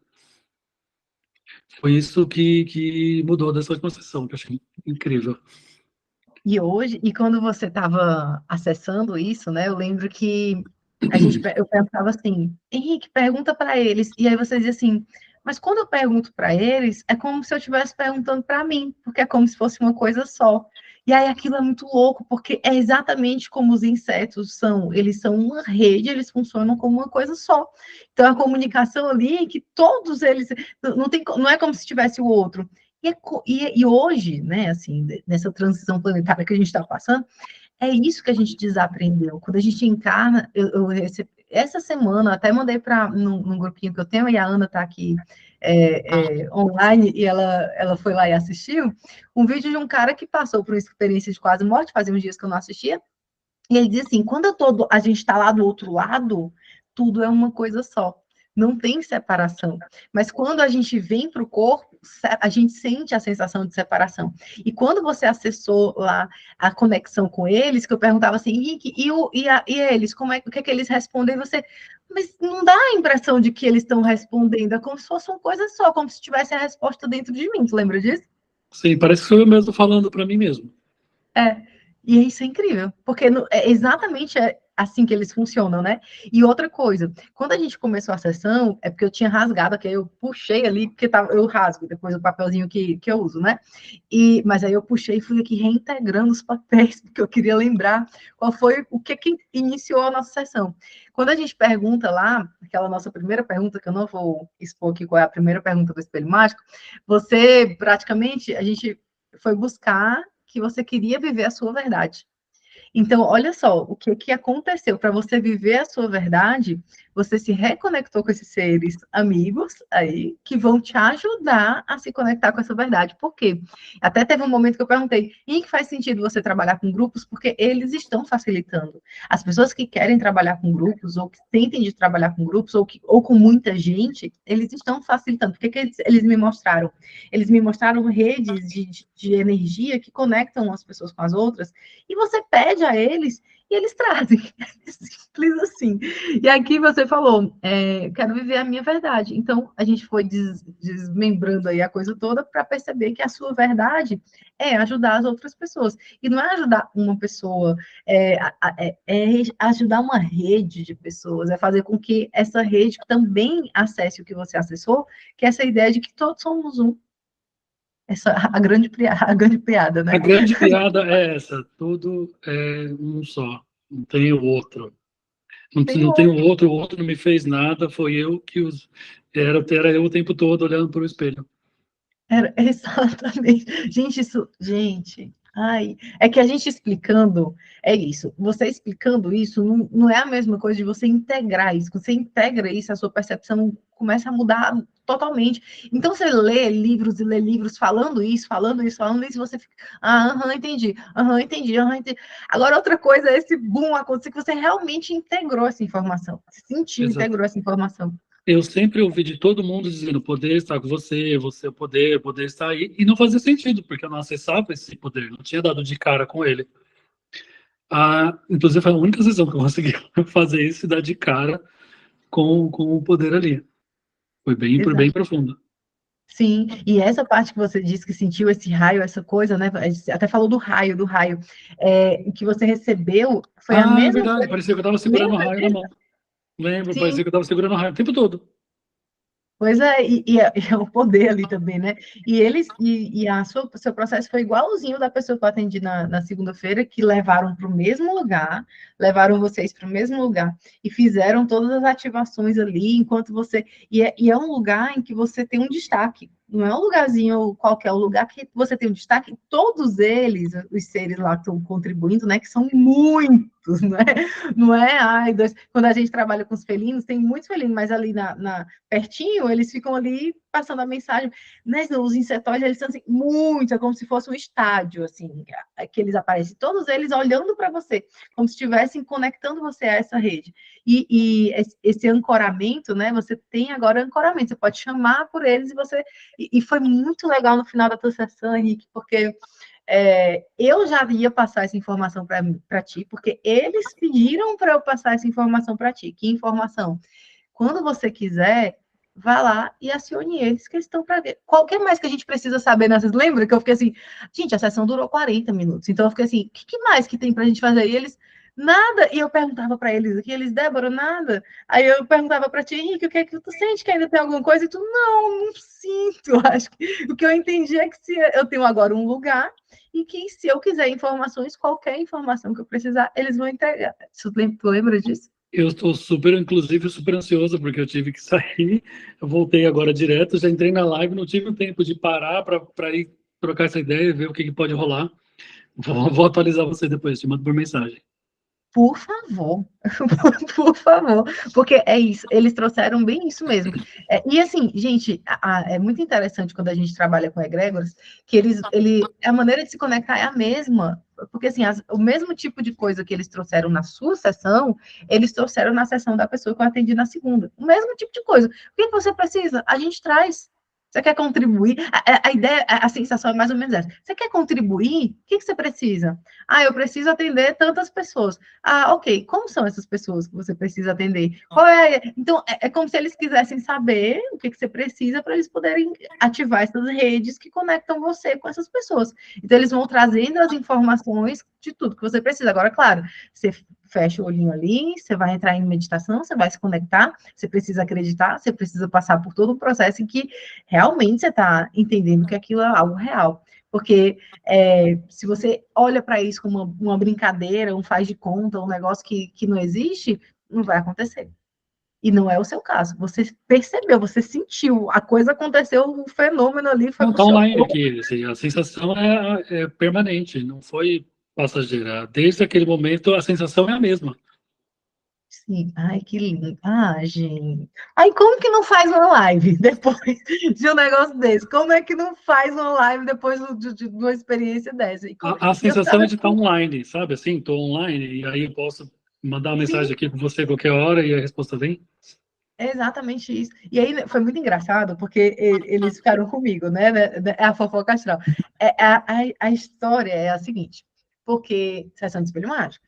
Foi isso que mudou dessa última sessão, que eu achei incrível. E hoje, e quando você estava acessando isso, né, eu lembro que eu pensava assim, Henrique, pergunta para eles. E aí você dizia assim, mas quando eu pergunto para eles, é como se eu estivesse perguntando para mim, porque é como se fosse uma coisa só. E aí aquilo é muito louco, porque é exatamente como os insetos são. Eles são uma rede, eles funcionam como uma coisa só. Então a comunicação ali, é que todos eles, não é como se tivesse o outro. E hoje, né, assim, nessa transição planetária que a gente está passando, é isso que a gente desaprendeu. Quando a gente encarna, essa semana, até mandei para num grupinho que eu tenho, e a Ana está aqui online, e ela foi lá e assistiu, um vídeo de um cara que passou por uma experiência de quase morte, fazia uns dias que eu não assistia, E ele diz assim, quando a gente está lá do outro lado, tudo é uma coisa só. Não tem separação. Mas quando a gente vem para o corpo, a gente sente a sensação de separação. E quando você acessou lá a conexão com eles, que eu perguntava assim, Henrique, e eles, o que é que eles respondem? Você, mas não dá a impressão de que eles estão respondendo, é como se fosse uma coisa só, como se tivesse a resposta dentro de mim. Tu lembra disso? Sim, parece que sou eu mesmo falando para mim mesmo. É, e isso é incrível, porque é exatamente assim que eles funcionam, né? E outra coisa, quando a gente começou a sessão, é porque eu tinha rasgado aqui, eu puxei ali, porque eu rasgo depois o papelzinho que eu uso, né? Mas aí eu puxei e fui aqui reintegrando os papéis, porque eu queria lembrar qual foi o que iniciou a nossa sessão. Quando a gente pergunta lá, aquela nossa primeira pergunta, que eu não vou expor aqui qual é a primeira pergunta do espelho mágico, você praticamente, a gente foi buscar que você queria viver a sua verdade. Então, olha só, o que que aconteceu para você viver a sua verdade, você se reconectou com esses seres amigos aí que vão te ajudar a se conectar com essa verdade. Por quê? Até teve um momento que eu perguntei, e que faz sentido você trabalhar com grupos? Porque eles estão facilitando. As pessoas que querem trabalhar com grupos, ou que sentem de trabalhar com grupos, ou com muita gente, eles estão facilitando. Porque que eles me mostraram? Eles me mostraram redes de energia que conectam as pessoas com as outras, e você pede a eles e eles trazem. Simples assim. E aqui você falou, quero viver a minha verdade. Então, a gente foi desmembrando aí a coisa toda para perceber que a sua verdade é ajudar as outras pessoas. E não é ajudar uma pessoa, é ajudar uma rede de pessoas, é fazer com que essa rede também acesse o que você acessou, que é essa ideia de que todos somos um. Essa a grande piada, A né? grande piada é essa, tudo é um só, não tem o outro. Não, Tem não tem o outro não me fez nada, foi eu que era eu o tempo todo olhando para o espelho. Exatamente. Gente, ai, é que a gente explicando, é isso. Você explicando isso não é a mesma coisa de você integrar isso. Quando você integra isso, a sua percepção começa a mudar totalmente. Então, você lê livros e lê livros falando isso, você fica, entendi, entendi. Agora, outra coisa é esse boom acontecer que você realmente integrou essa informação, sentiu, Exato. integrou essa informação. Eu sempre ouvi de todo mundo dizendo poder estar com você, você é o poder, poder estar aí, e não fazia sentido, porque eu não acessava esse poder, não tinha dado de cara com ele. Inclusive, foi a única sessão que eu consegui fazer isso e dar de cara com o poder ali. Foi bem profundo. Sim, e essa parte que você disse que sentiu esse raio, essa coisa, né? Até falou do raio, que você recebeu, foi a É mesma verdade, coisa. parecia que eu estava segurando o Lembra raio na disso? mão. Lembro, parecia Sim, que eu estava segurando o raio o tempo todo. pois é, é o poder ali também, né? Seu processo foi igualzinho da pessoa que eu atendi na segunda-feira, que levaram para o mesmo lugar, levaram vocês para o mesmo lugar e fizeram todas as ativações ali, enquanto você. E é um lugar em que você tem um destaque. Não é um lugarzinho qualquer, é um lugar que você tem um destaque. Todos eles, os seres lá que estão contribuindo, né? Que são muitos, né? Não é, quando a gente trabalha com os felinos, tem muitos felinos, mas ali pertinho, eles ficam ali passando a mensagem. Né? Os insetóides, eles são assim, muito, é como se fosse um estádio, assim, que eles aparecem, todos eles olhando para você, como se estivessem conectando você a essa rede. E esse ancoramento, né? Você tem agora ancoramento, você pode chamar por eles e foi muito legal no final da tua sessão, Henrique, porque eu já ia passar essa informação para ti, porque eles pediram para eu passar essa informação para ti. Que informação? Quando você quiser, vá lá e acione eles, que eles estão para ver. Qualquer mais que a gente precisa saber nessas. Lembra que eu fiquei assim, gente, a sessão durou 40 minutos. Então eu fiquei assim, o que mais que tem para a gente fazer? E eles, nada. E eu perguntava para eles aqui, eles, Débora, nada. Aí eu perguntava para ti, Henrique, o que é que tu sente? Que ainda tem alguma coisa? E tu, não sinto. Acho que o que eu entendi é que se eu tenho agora um lugar e que se eu quiser informações, qualquer informação que eu precisar, eles vão entregar. Tu lembra disso? Eu estou super, inclusive, super ansioso, porque eu tive que sair. Eu voltei agora direto, já entrei na live, não tive o tempo de parar para ir trocar essa ideia e ver o que pode rolar. Vou atualizar você depois, te mando por mensagem. Por favor, por favor, porque é isso, eles trouxeram bem isso mesmo. E assim, gente, é muito interessante quando a gente trabalha com egrégoras, que a maneira de se conectar é a mesma. porque assim, o mesmo tipo de coisa que eles trouxeram na sua sessão, eles trouxeram na sessão da pessoa que eu atendi na segunda. O mesmo tipo de coisa. O que você precisa? A gente traz. Você quer contribuir? A ideia, a sensação é mais ou menos essa. Você quer contribuir? O que você precisa? Ah, eu preciso atender tantas pessoas. Ah, ok. Como são essas pessoas que você precisa atender? Qual é? Então, é como se eles quisessem saber o que você precisa para eles poderem ativar essas redes que conectam você com essas pessoas. Então, eles vão trazendo as informações de tudo que você precisa. Agora, claro, você fecha o olhinho ali, você vai entrar em meditação, você vai se conectar, você precisa acreditar, você precisa passar por todo um processo em que realmente você está entendendo que aquilo é algo real. Porque se você olha para isso como uma brincadeira, um faz de conta, um negócio que não existe, não vai acontecer. E não é o seu caso. Você percebeu, você sentiu, a coisa aconteceu, o fenômeno ali foi Não, para o está seu online corpo. aqui. Assim, a sensação é permanente, não foi passageira. Desde aquele momento, a sensação é a mesma. Sim. Ai, que lindo. Ah, gente. Aí, como que não faz uma live depois de um negócio desse? Como é que não faz uma live depois de uma experiência dessa? A E eu sensação ficava é de estar assim, online, sabe? Assim, estou online e aí eu posso mandar uma sim, mensagem aqui com você a qualquer hora e a resposta vem. é exatamente isso. E aí foi muito engraçado, porque eles ficaram comigo, né? É a fofoca astral. A história é a seguinte, porque sessão de espelho mágico.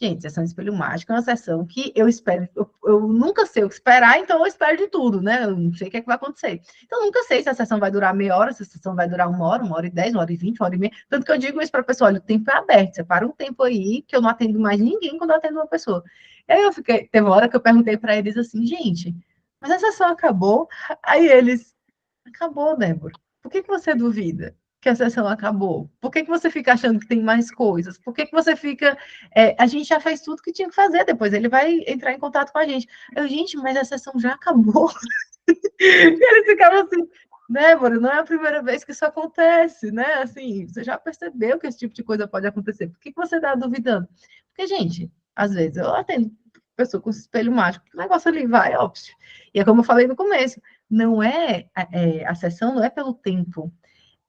Gente, sessão de espelho mágico é uma sessão que eu espero, eu nunca sei o que esperar, então eu espero de tudo, né? Eu não sei o que é que vai acontecer. Então, eu nunca sei se a sessão vai durar meia hora, se a sessão vai durar 1 hora e 10, 1 hora e 20, 1 hora e meia. Tanto que eu digo isso para a pessoa: olha, o tempo é aberto, separa um tempo aí, que eu não atendo mais ninguém quando eu atendo uma pessoa. E aí teve uma hora que eu perguntei para eles assim, gente, mas a sessão acabou? Aí eles, acabou, Débora. Por que você duvida que a sessão acabou? Por que você fica achando que tem mais coisas? Por que você fica. A gente já fez tudo que tinha que fazer, depois ele vai entrar em contato com a gente. Gente, mas a sessão já acabou. E eles ficavam assim, Débora, não é a primeira vez que isso acontece, né? Assim, você já percebeu que esse tipo de coisa pode acontecer. Por que você está duvidando? Porque, gente, às vezes eu atendo pessoa com espelho mágico, o negócio ali vai, óbvio. E é como eu falei no começo, não a sessão não é pelo tempo,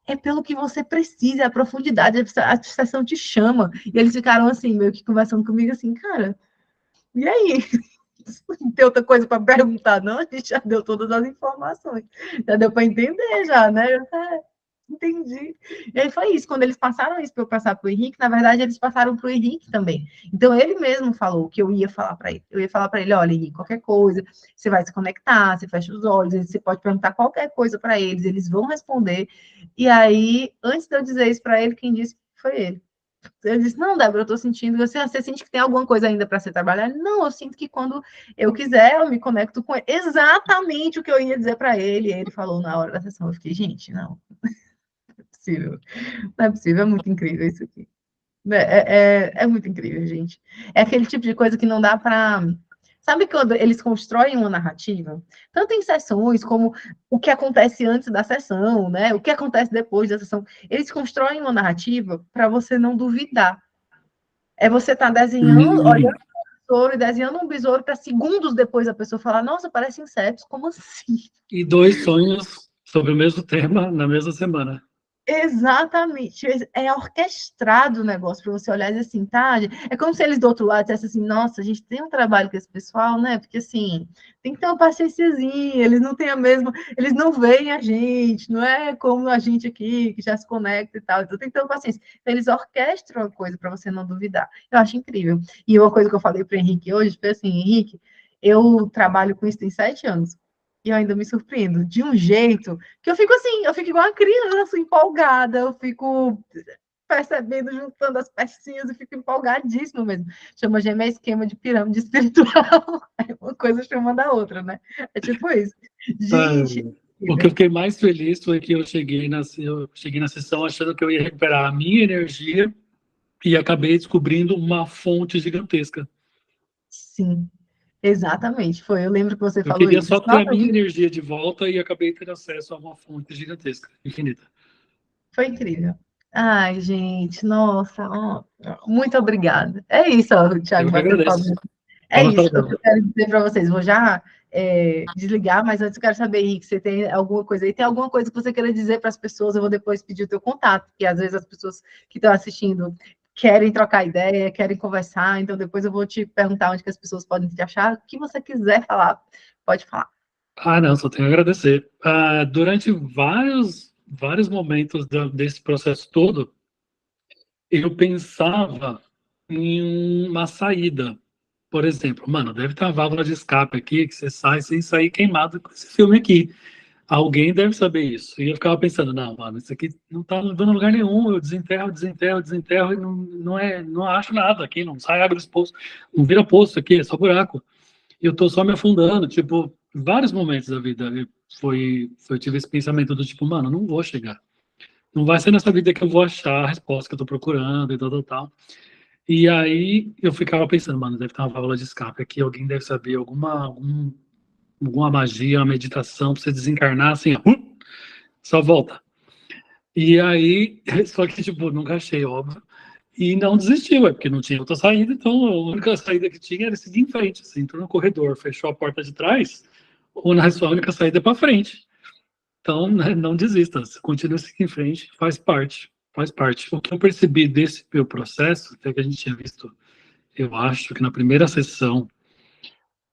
é pelo que você precisa, a profundidade, a sessão te chama. E eles ficaram assim, meio que conversando comigo assim, cara, e aí? Não tem outra coisa para perguntar, não? A gente já deu todas as informações. Já deu para entender, já, né? Entendi. E aí foi isso. Quando eles passaram isso para eu passar para o Henrique, na verdade, eles passaram para o Henrique também. Então, ele mesmo falou que eu ia falar para ele. Eu ia falar para ele: olha, Henrique, qualquer coisa, você vai se conectar, você fecha os olhos, você pode perguntar qualquer coisa para eles vão responder. E aí, antes de eu dizer isso para ele, quem disse foi ele. Eu disse, não, Débora, eu estou sentindo, você sente que tem alguma coisa ainda para você trabalhar? Não, eu sinto que quando eu quiser, eu me conecto com ele. Exatamente o que eu ia dizer para ele. Ele falou na hora da sessão. Eu fiquei, gente, não é possível. Não é possível, é muito incrível isso aqui. É muito incrível, gente. É aquele tipo de coisa que não dá para. Sabe quando eles constroem uma narrativa, tanto em sessões como o que acontece antes da sessão, né? O que acontece depois da sessão. Eles constroem uma narrativa para você não duvidar. É você estar desenhando, olhando o besouro e desenhando um besouro para segundos depois a pessoa falar, nossa, parece insetos, como assim? E dois sonhos sobre o mesmo tema na mesma semana. Exatamente, é orquestrado o negócio para você olhar e dizer assim, tá? É como se eles do outro lado dissessem assim, nossa, a gente tem um trabalho com esse pessoal, né? Porque assim, tem que ter uma paciênciazinha, eles não têm a mesma, eles não veem a gente, não é como a gente aqui, que já se conecta e tal, então tem que ter uma paciência. Então, eles orquestram a coisa para você não duvidar. Eu acho incrível. E uma coisa que eu falei para o Henrique hoje foi assim, Henrique, eu trabalho com isso tem 7 anos. E eu ainda me surpreendo de um jeito que eu fico assim, eu fico igual uma criança, empolgada, eu fico percebendo, juntando as pecinhas e fico empolgadíssimo mesmo. Chama gêmea esquema de pirâmide espiritual. É uma coisa chamando a outra, né? É tipo isso. Gente, O que eu fiquei mais feliz foi que eu cheguei na sessão achando que eu ia recuperar a minha energia e acabei descobrindo uma fonte gigantesca. sim, exatamente. Foi, eu lembro que você Eu falou queria isso. só ter a Nossa, minha energia de volta e acabei tendo acesso a uma fonte gigantesca, infinita. foi incrível. Ai, gente, nossa, ó, muito obrigada. É isso, ó, o Thiago Eu que batendo agradeço. palma. É Fala, isso que eu Salvador. quero dizer para vocês. Vou já desligar, mas antes eu quero saber, Henrique, você tem alguma coisa aí? Tem alguma coisa que você queira dizer para as pessoas? Eu vou depois pedir o teu contato, porque às vezes as pessoas que estão assistindo querem trocar ideia, querem conversar, então depois eu vou te perguntar onde que as pessoas podem te achar. O que você quiser falar, pode falar. Não, só tenho a agradecer. Durante vários momentos desse processo todo, eu pensava em uma saída. Por exemplo, mano, deve ter uma válvula de escape aqui que você sai sem sair queimado com esse filme aqui. Alguém deve saber isso. E eu ficava pensando, não, mano, isso aqui não tá levando a lugar nenhum. Eu desenterro e não acho nada aqui, não sai água desse poço, não vira poço aqui, é só buraco. E eu tô só me afundando, tipo, vários momentos da vida eu tive esse pensamento do tipo, mano, não vou chegar. Não vai ser nessa vida que eu vou achar a resposta que eu tô procurando e tal, tal, tal. E aí eu ficava pensando, mano, deve ter uma válvula de escape aqui, alguém deve saber alguma magia, uma meditação pra você desencarnar assim, ó, só volta. E aí, só que, tipo, nunca achei, óbvio. E não desistiu, porque não tinha outra saída, então a única saída que tinha era seguir em frente. Assim, entrou no corredor, fechou a porta de trás, ou na sua única saída é para frente. Então, né, não desista, continua seguindo em frente, faz parte, faz parte. O que eu percebi desse meu processo, até que a gente tinha visto, eu acho que na primeira sessão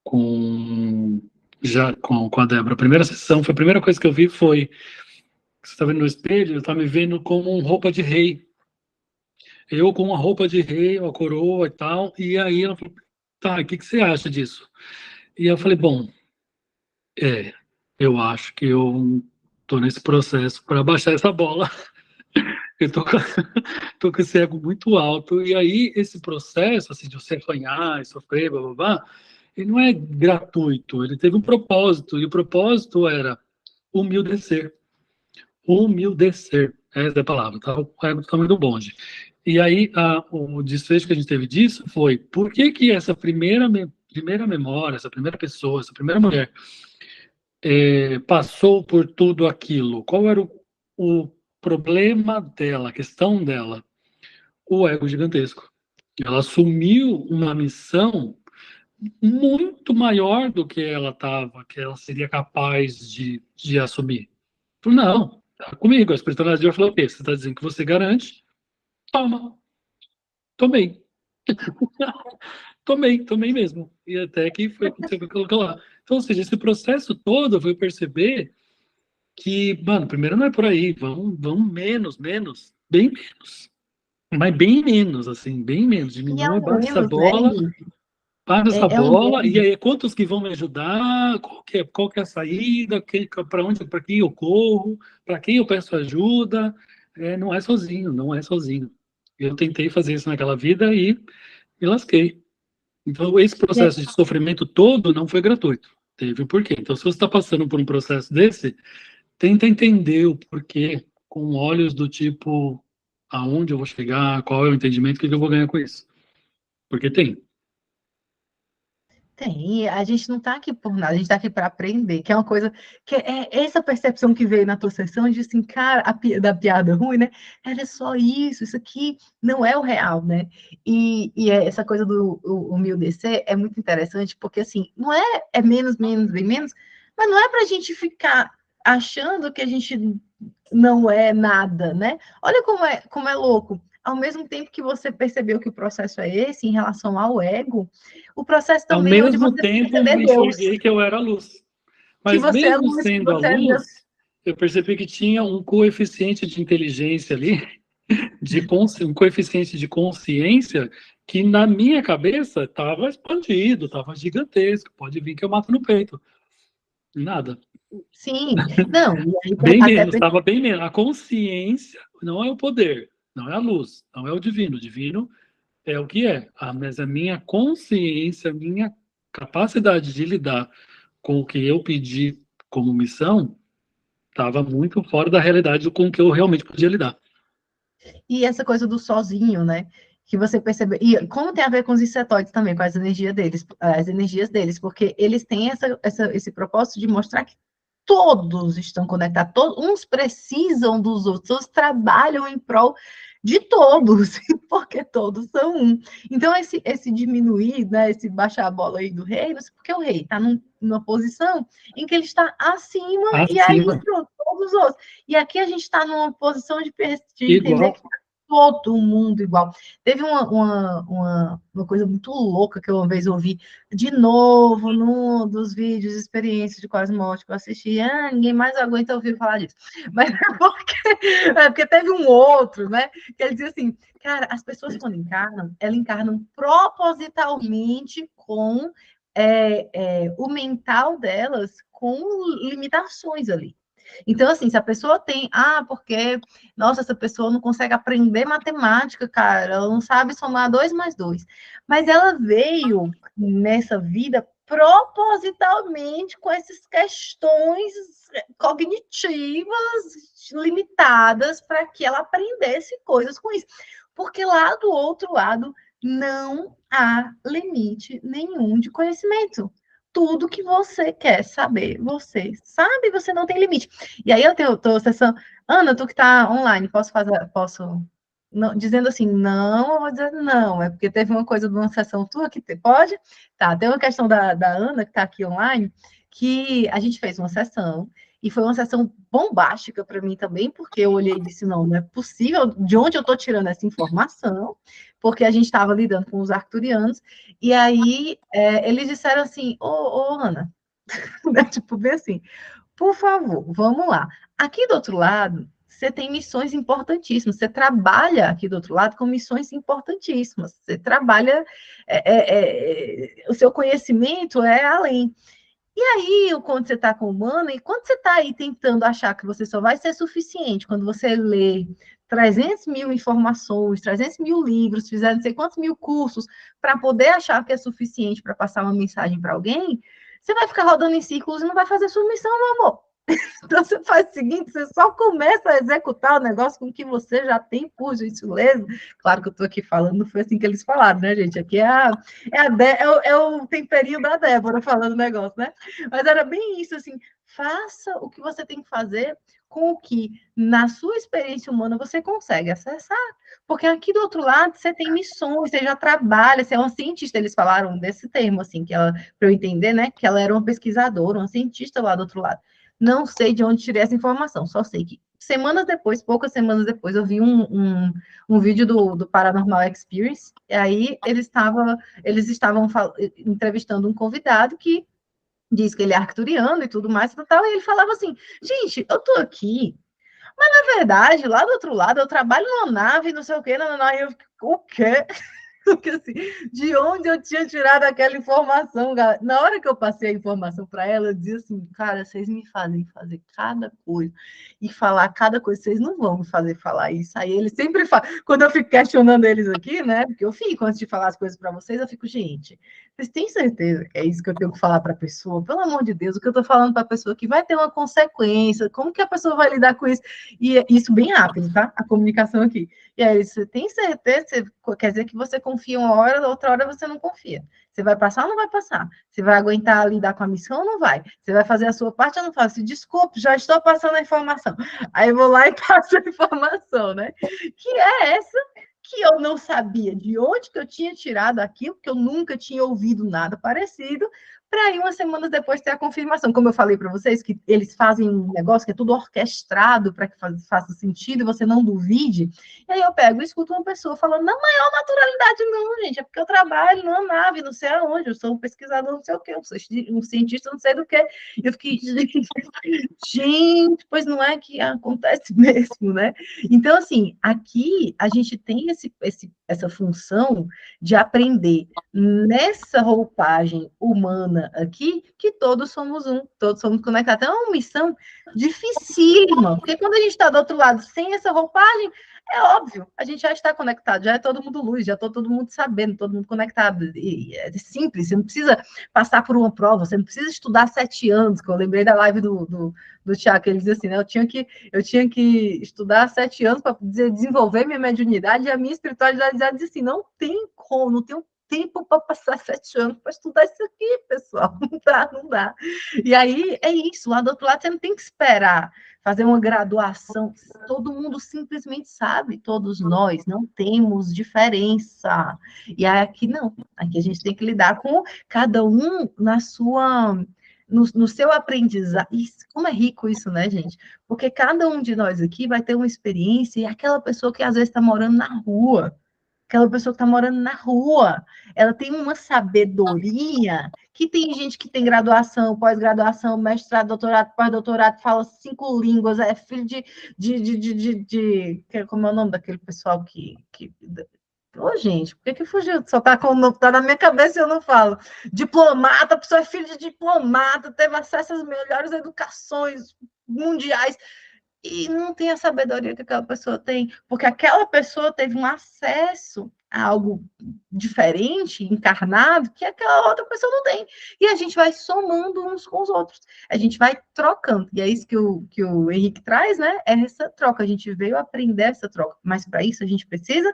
com com a Débora, a primeira sessão, foi a primeira coisa que eu vi foi, você está vendo no espelho, eu estava me vendo como roupa de rei. Eu com uma roupa de rei, uma coroa e tal, e aí ela falou, tá, o que você acha disso? E eu falei, bom, eu acho que eu tô nesse processo para baixar essa bola. Eu tô com esse ego muito alto, e aí esse processo, assim, de você apanhar e sofrer, blá, blá, blá, ele não é gratuito, ele teve um propósito, e o propósito era humildecer. Humildecer, essa é a palavra, tá? O ego do tamanho do bonde. E aí, o desfecho que a gente teve disso foi, por que que essa primeira memória, essa primeira pessoa, essa primeira mulher, passou por tudo aquilo? Qual era o problema dela, a questão dela? O ego gigantesco. Ela assumiu uma missão muito maior do que ela estava, que ela seria capaz de assumir. Não, tá comigo. A espiritualidade falou o quê? Você está dizendo que você garante? Toma, tomei. Tomei mesmo. E até que foi o que você colocou lá. Então, ou seja, esse processo todo eu fui perceber que, mano, primeiro não é por aí, vamos menos, bem menos. Mas bem menos, assim, bem menos. E é Diminui, um baixa essa menos, né, bola, Henrique? para essa É um bola, e menos. aí quantos que vão me ajudar, qual que é a saída, para onde, para quem eu corro, para quem eu peço ajuda. Não é sozinho, não é sozinho. Eu tentei fazer isso naquela vida e me lasquei. Então, esse processo de sofrimento todo não foi gratuito. Teve um porquê. Então, se você está passando por um processo desse, tenta entender o porquê com olhos do tipo aonde eu vou chegar, qual é o entendimento, o que eu vou ganhar com isso. Porque tem. Tem, a gente não está aqui por nada, a gente está aqui para aprender, que é uma coisa, que é essa percepção que veio na tua sessão, de assim, cara, da piada ruim, né? Era só isso aqui não é o real, né? E essa coisa do humildecer é muito interessante, porque assim, não é menos, bem menos, mas não é para a gente ficar achando que a gente não é nada, né? Olha como é louco. Ao mesmo tempo que você percebeu que o processo é esse em relação ao ego, o processo Ao também é onde mesmo você tempo, perceber Deus, enxerguei que eu era a luz. que Mas você é mesmo luz, que sendo a você é Deus. luz, eu percebi que tinha um coeficiente de inteligência ali, um coeficiente de consciência, que na minha cabeça estava expandido, estava gigantesco. Pode vir que eu mato no peito. Nada. Sim, não, e aí Bem até menos, estava bem menos. A consciência não é o poder, não é a luz, não é o divino. O divino é o que é. Mas a minha consciência, a minha capacidade de lidar com o que eu pedi como missão, estava muito fora da realidade com o que eu realmente podia lidar. e essa coisa do sozinho, né? Que você percebe. E como tem a ver com os insetóides também, com as energias deles, porque eles têm esse propósito de mostrar que todos estão conectados, uns precisam dos outros, todos trabalham em prol de todos, porque todos são um. Então, esse diminuir, né, esse baixar a bola aí do rei, não sei porque o rei está numa posição em que ele está acima, e aí Acima, pronto, todos os outros. E aqui a gente está numa posição de entender igual. que todo mundo igual. Teve uma coisa muito louca que eu uma vez ouvi, de novo, num dos vídeos de experiência de quase morte que eu assisti. Ninguém mais aguenta ouvir falar disso. Mas é porque teve um outro, né? Que ele dizia assim, cara, as pessoas quando encarnam, elas encarnam propositalmente com o mental delas com limitações ali. Então, assim, se a pessoa tem, porque, nossa, essa pessoa não consegue aprender matemática, cara, ela não sabe somar 2 mais 2. Mas ela veio nessa vida propositalmente com essas questões cognitivas limitadas para que ela aprendesse coisas com isso. Porque lá do outro lado não há limite nenhum de conhecimento. Tudo que você quer saber, você sabe, você não tem limite. E aí eu estou sessão, Ana, tu que está online, posso não, dizendo assim, não, eu vou dizer não, é porque teve uma coisa de uma sessão tua que pode? Tá, tem uma questão da Ana, que está aqui online, que a gente fez uma sessão, e foi uma sessão bombástica para mim também, porque eu olhei e disse, não é possível, de onde eu estou tirando essa informação, porque a gente estava lidando com os arcturianos, e aí eles disseram assim, ô Ana, tipo, bem assim, por favor, vamos lá. Aqui do outro lado, você tem missões importantíssimas. Você trabalha aqui do outro lado com missões importantíssimas. Você trabalha, o seu conhecimento é além. E aí, quando você está com humana, e quando você está aí tentando achar que você só vai ser suficiente, quando você lê 300 mil informações, 300 mil livros, fizer não sei quantos mil cursos, para poder achar que é suficiente para passar uma mensagem para alguém, você vai ficar rodando em círculos e não vai fazer sua missão, meu amor. Então, você faz o seguinte, você só começa a executar o negócio com o que você já tem, por gentileza. Claro que eu estou aqui falando, não foi assim que eles falaram, né, gente? Aqui é o temperinho da Débora falando o negócio, né? Mas era bem isso, assim, faça o que você tem que fazer com o que, na sua experiência humana, você consegue acessar. Porque aqui do outro lado, você tem missões, você já trabalha, você é uma cientista, eles falaram desse termo, assim, que ela, para eu entender, né, que ela era uma pesquisadora, uma cientista lá do outro lado. Não sei de onde tirei essa informação, só sei que semanas depois, poucas semanas depois, eu vi um vídeo do Paranormal Experience, e aí eles estavam entrevistando um convidado que diz que ele é arcturiano e tudo mais, e tal, e ele falava assim, gente, eu tô aqui, mas na verdade, lá do outro lado, eu trabalho numa nave, não sei o quê, e eu fico, o quê? Porque, assim, de onde eu tinha tirado aquela informação, galera? Na hora que eu passei a informação para ela, eu dizia assim, cara, vocês me fazem fazer cada coisa e falar cada coisa, vocês não vão me fazer falar isso. Aí eles sempre falam, quando eu fico questionando eles aqui, né? Porque eu fico, antes de falar as coisas para vocês, eu fico, gente, vocês têm certeza que é isso que eu tenho que falar para a pessoa? Pelo amor de Deus, o que eu estou falando para a pessoa que vai ter uma consequência, como que a pessoa vai lidar com isso? E isso bem rápido, tá? A comunicação aqui. E aí, você tem certeza? Quer dizer que você confia uma hora, outra hora você não confia. Você vai passar ou não vai passar? Você vai aguentar lidar com a missão ou não vai? Você vai fazer a sua parte ou não faz? Desculpe, já estou passando a informação. Aí eu vou lá e passo a informação, né? Que é essa que eu não sabia de onde que eu tinha tirado aquilo, porque eu nunca tinha ouvido nada parecido, para aí umas semanas depois ter a confirmação. Como eu falei para vocês, que eles fazem um negócio que é tudo orquestrado para que faça sentido e você não duvide. E aí eu pego e escuto uma pessoa falando, na maior naturalidade, não, gente, é porque eu trabalho numa nave, não sei aonde, eu sou um pesquisador, não sei o quê, eu sou um cientista, não sei do quê. Eu fiquei, gente, pois não é que acontece mesmo, né? Então, assim, aqui a gente tem essa função de aprender nessa roupagem humana aqui, que todos somos um, todos somos conectados. Então, é uma missão dificílima, porque quando a gente está do outro lado sem essa roupagem, é óbvio, a gente já está conectado, já é todo mundo luz, já está todo mundo sabendo, todo mundo conectado. E é simples, você não precisa passar por uma prova, você não precisa estudar 7 anos, que eu lembrei da live do Tiago, que ele dizia assim, né? Eu tinha que estudar 7 anos para desenvolver minha mediunidade, e a minha espiritualidade já dizia assim, não tem como, não tem tempo para passar 7 anos para estudar isso aqui, pessoal. Não dá, não dá. E aí é isso, lá do outro lado você não tem que esperar fazer uma graduação. Todo mundo simplesmente sabe, todos nós não temos diferença. E aqui não, aqui a gente tem que lidar com cada um na sua no seu aprendizado. Como é rico isso, né, gente? Porque cada um de nós aqui vai ter uma experiência, e aquela pessoa que às vezes está morando na rua, aquela pessoa que está morando na rua, ela tem uma sabedoria que tem gente que tem graduação, pós-graduação, mestrado, doutorado, pós-doutorado, fala 5 línguas, é filho como é o nome daquele pessoal que Ô, gente, por que fugiu? Só tá na minha cabeça e eu não falo. Diplomata, a pessoa é filho de diplomata, teve acesso às melhores educações mundiais e não tem a sabedoria que aquela pessoa tem, porque aquela pessoa teve um acesso a algo diferente, encarnado, que aquela outra pessoa não tem. E a gente vai somando uns com os outros, a gente vai trocando. E é isso que o Henrique traz, né? É essa troca. A gente veio aprender essa troca, mas para isso a gente precisa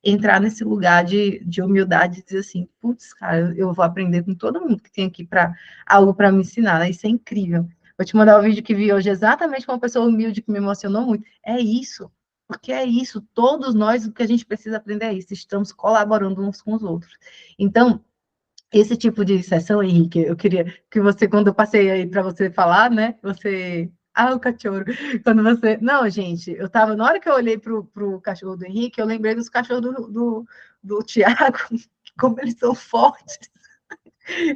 entrar nesse lugar de humildade e dizer assim, putz, cara, eu vou aprender com todo mundo que tem aqui para algo para me ensinar, né? Isso é incrível. Vou te mandar o vídeo que vi hoje exatamente com uma pessoa humilde que me emocionou muito. É isso, porque é isso. Todos nós, o que a gente precisa aprender é isso. Estamos colaborando uns com os outros. Então, esse tipo de sessão, Henrique, eu queria que você, quando eu passei aí para você falar, né? Você. Ah, o cachorro. Quando você. Não, gente, eu tava. Na hora que eu olhei pro cachorro do Henrique, eu lembrei dos cachorros do Tiago, como eles são fortes.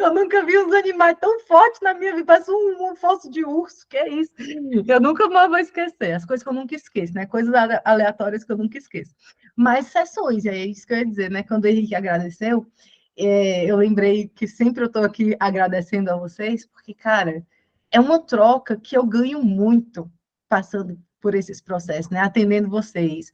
Eu nunca vi uns animais tão fortes na minha vida, parece um fosso de urso, que é isso? Eu nunca mais vou esquecer, as coisas que eu nunca esqueço, né? Coisas aleatórias que eu nunca esqueço. Mas sessões, é isso que eu ia dizer, né? Quando o Henrique agradeceu, eu lembrei que sempre eu estou aqui agradecendo a vocês, porque, cara, é uma troca que eu ganho muito passando por esses processos, né? Atendendo vocês,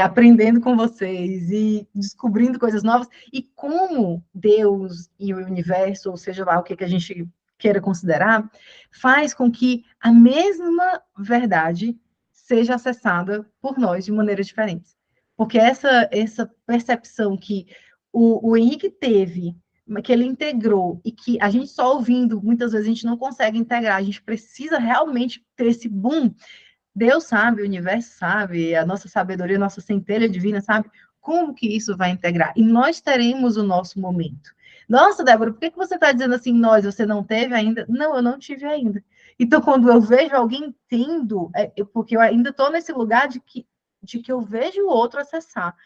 aprendendo com vocês e descobrindo coisas novas. E como Deus e o universo, ou seja lá o que a gente queira considerar, faz com que a mesma verdade seja acessada por nós de maneiras diferentes. Porque essa percepção que o Henrique teve, que ele integrou, e que a gente só ouvindo, muitas vezes a gente não consegue integrar, a gente precisa realmente ter esse boom. Deus sabe, o universo sabe, a nossa sabedoria, a nossa centelha divina sabe como que isso vai integrar. E nós teremos o nosso momento. Nossa, Débora, por que você está dizendo assim, nós, você não teve ainda? Não, eu não tive ainda. Então, quando eu vejo alguém tendo, porque eu ainda estou nesse lugar de que eu vejo o outro acessar.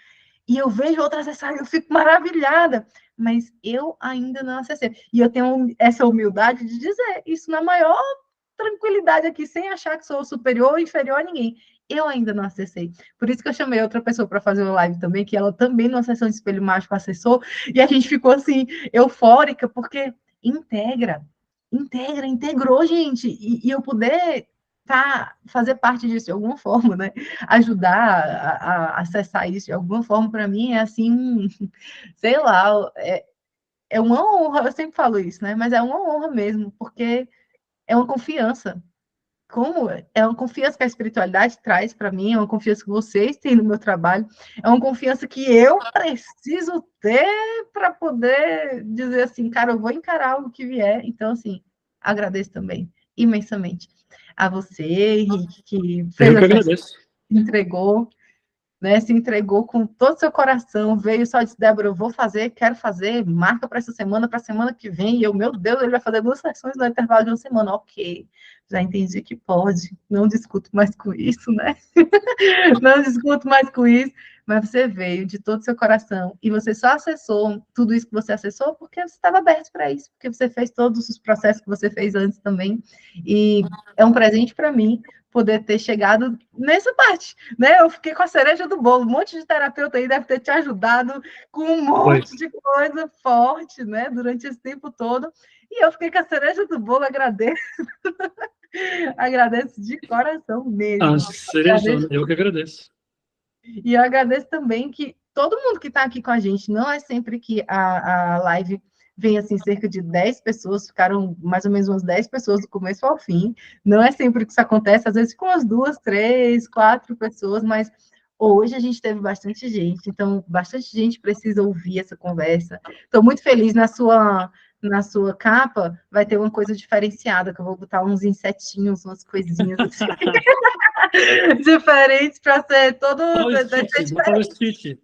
E eu vejo outro acessar, eu fico maravilhada, mas eu ainda não acessei. E eu tenho essa humildade de dizer isso na maior tranquilidade aqui, sem achar que sou superior ou inferior a ninguém. Eu ainda não acessei. Por isso que eu chamei outra pessoa para fazer uma live também, que ela também não acessou o espelho mágico, acessou, e a gente ficou assim, eufórica, porque integrou, gente, e eu poder fazer parte disso de alguma forma, né? Ajudar a acessar isso de alguma forma, para mim, é assim, sei lá, é uma honra, eu sempre falo isso, né? Mas é uma honra mesmo, porque é uma confiança. Como é uma confiança que a espiritualidade traz para mim, é uma confiança que vocês têm no meu trabalho, é uma confiança que eu preciso ter para poder dizer assim, cara, eu vou encarar o que vier. Então, assim, agradeço também imensamente a você, Henrique, que fez Eu que essa agradeço. entregou, né? Se entregou com todo o seu coração, veio só disse, Débora, eu vou fazer, quero fazer, marca para essa semana, para a semana que vem, e eu, meu Deus, ele vai fazer 2 sessões no intervalo de uma semana, ok, já entendi que pode, não discuto mais com isso, né? Não discuto mais com isso, mas você veio de todo o seu coração, e você só acessou tudo isso que você acessou porque você estava aberto para isso, porque você fez todos os processos que você fez antes também, e é um presente para mim, poder ter chegado nessa parte, né? Eu fiquei com a cereja do bolo, um monte de terapeuta aí deve ter te ajudado com um monte de coisa forte, né? Durante esse tempo todo, e eu fiquei com a cereja do bolo, agradeço. Agradeço de coração mesmo. Cerejão, eu que agradeço. E eu agradeço também que todo mundo que está aqui com a gente, não é sempre que a live vem assim, cerca de 10 pessoas, ficaram mais ou menos umas 10 pessoas do começo ao fim. Não é sempre que isso acontece, às vezes com umas 2, 3, 4 pessoas, mas hoje a gente teve bastante gente, então bastante gente precisa ouvir essa conversa. Estou muito feliz na sua capa, vai ter uma coisa diferenciada, que eu vou botar uns insetinhos, umas coisinhas assim. Diferentes para ser todo. Olha o Stitch, botar o Stitch.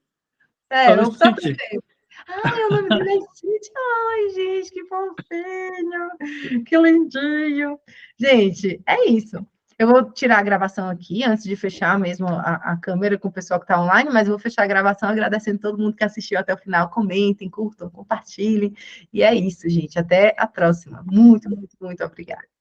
Eu vou botar primeiro. Ai, o nome dele é Cid. Ai, gente, que fofinho. Que lindinho. Gente, é isso. Eu vou tirar a gravação aqui, antes de fechar mesmo a câmera com o pessoal que está online, mas eu vou fechar a gravação agradecendo todo mundo que assistiu até o final. Comentem, curtam, compartilhem. E é isso, gente. Até a próxima. Muito, muito, muito obrigada.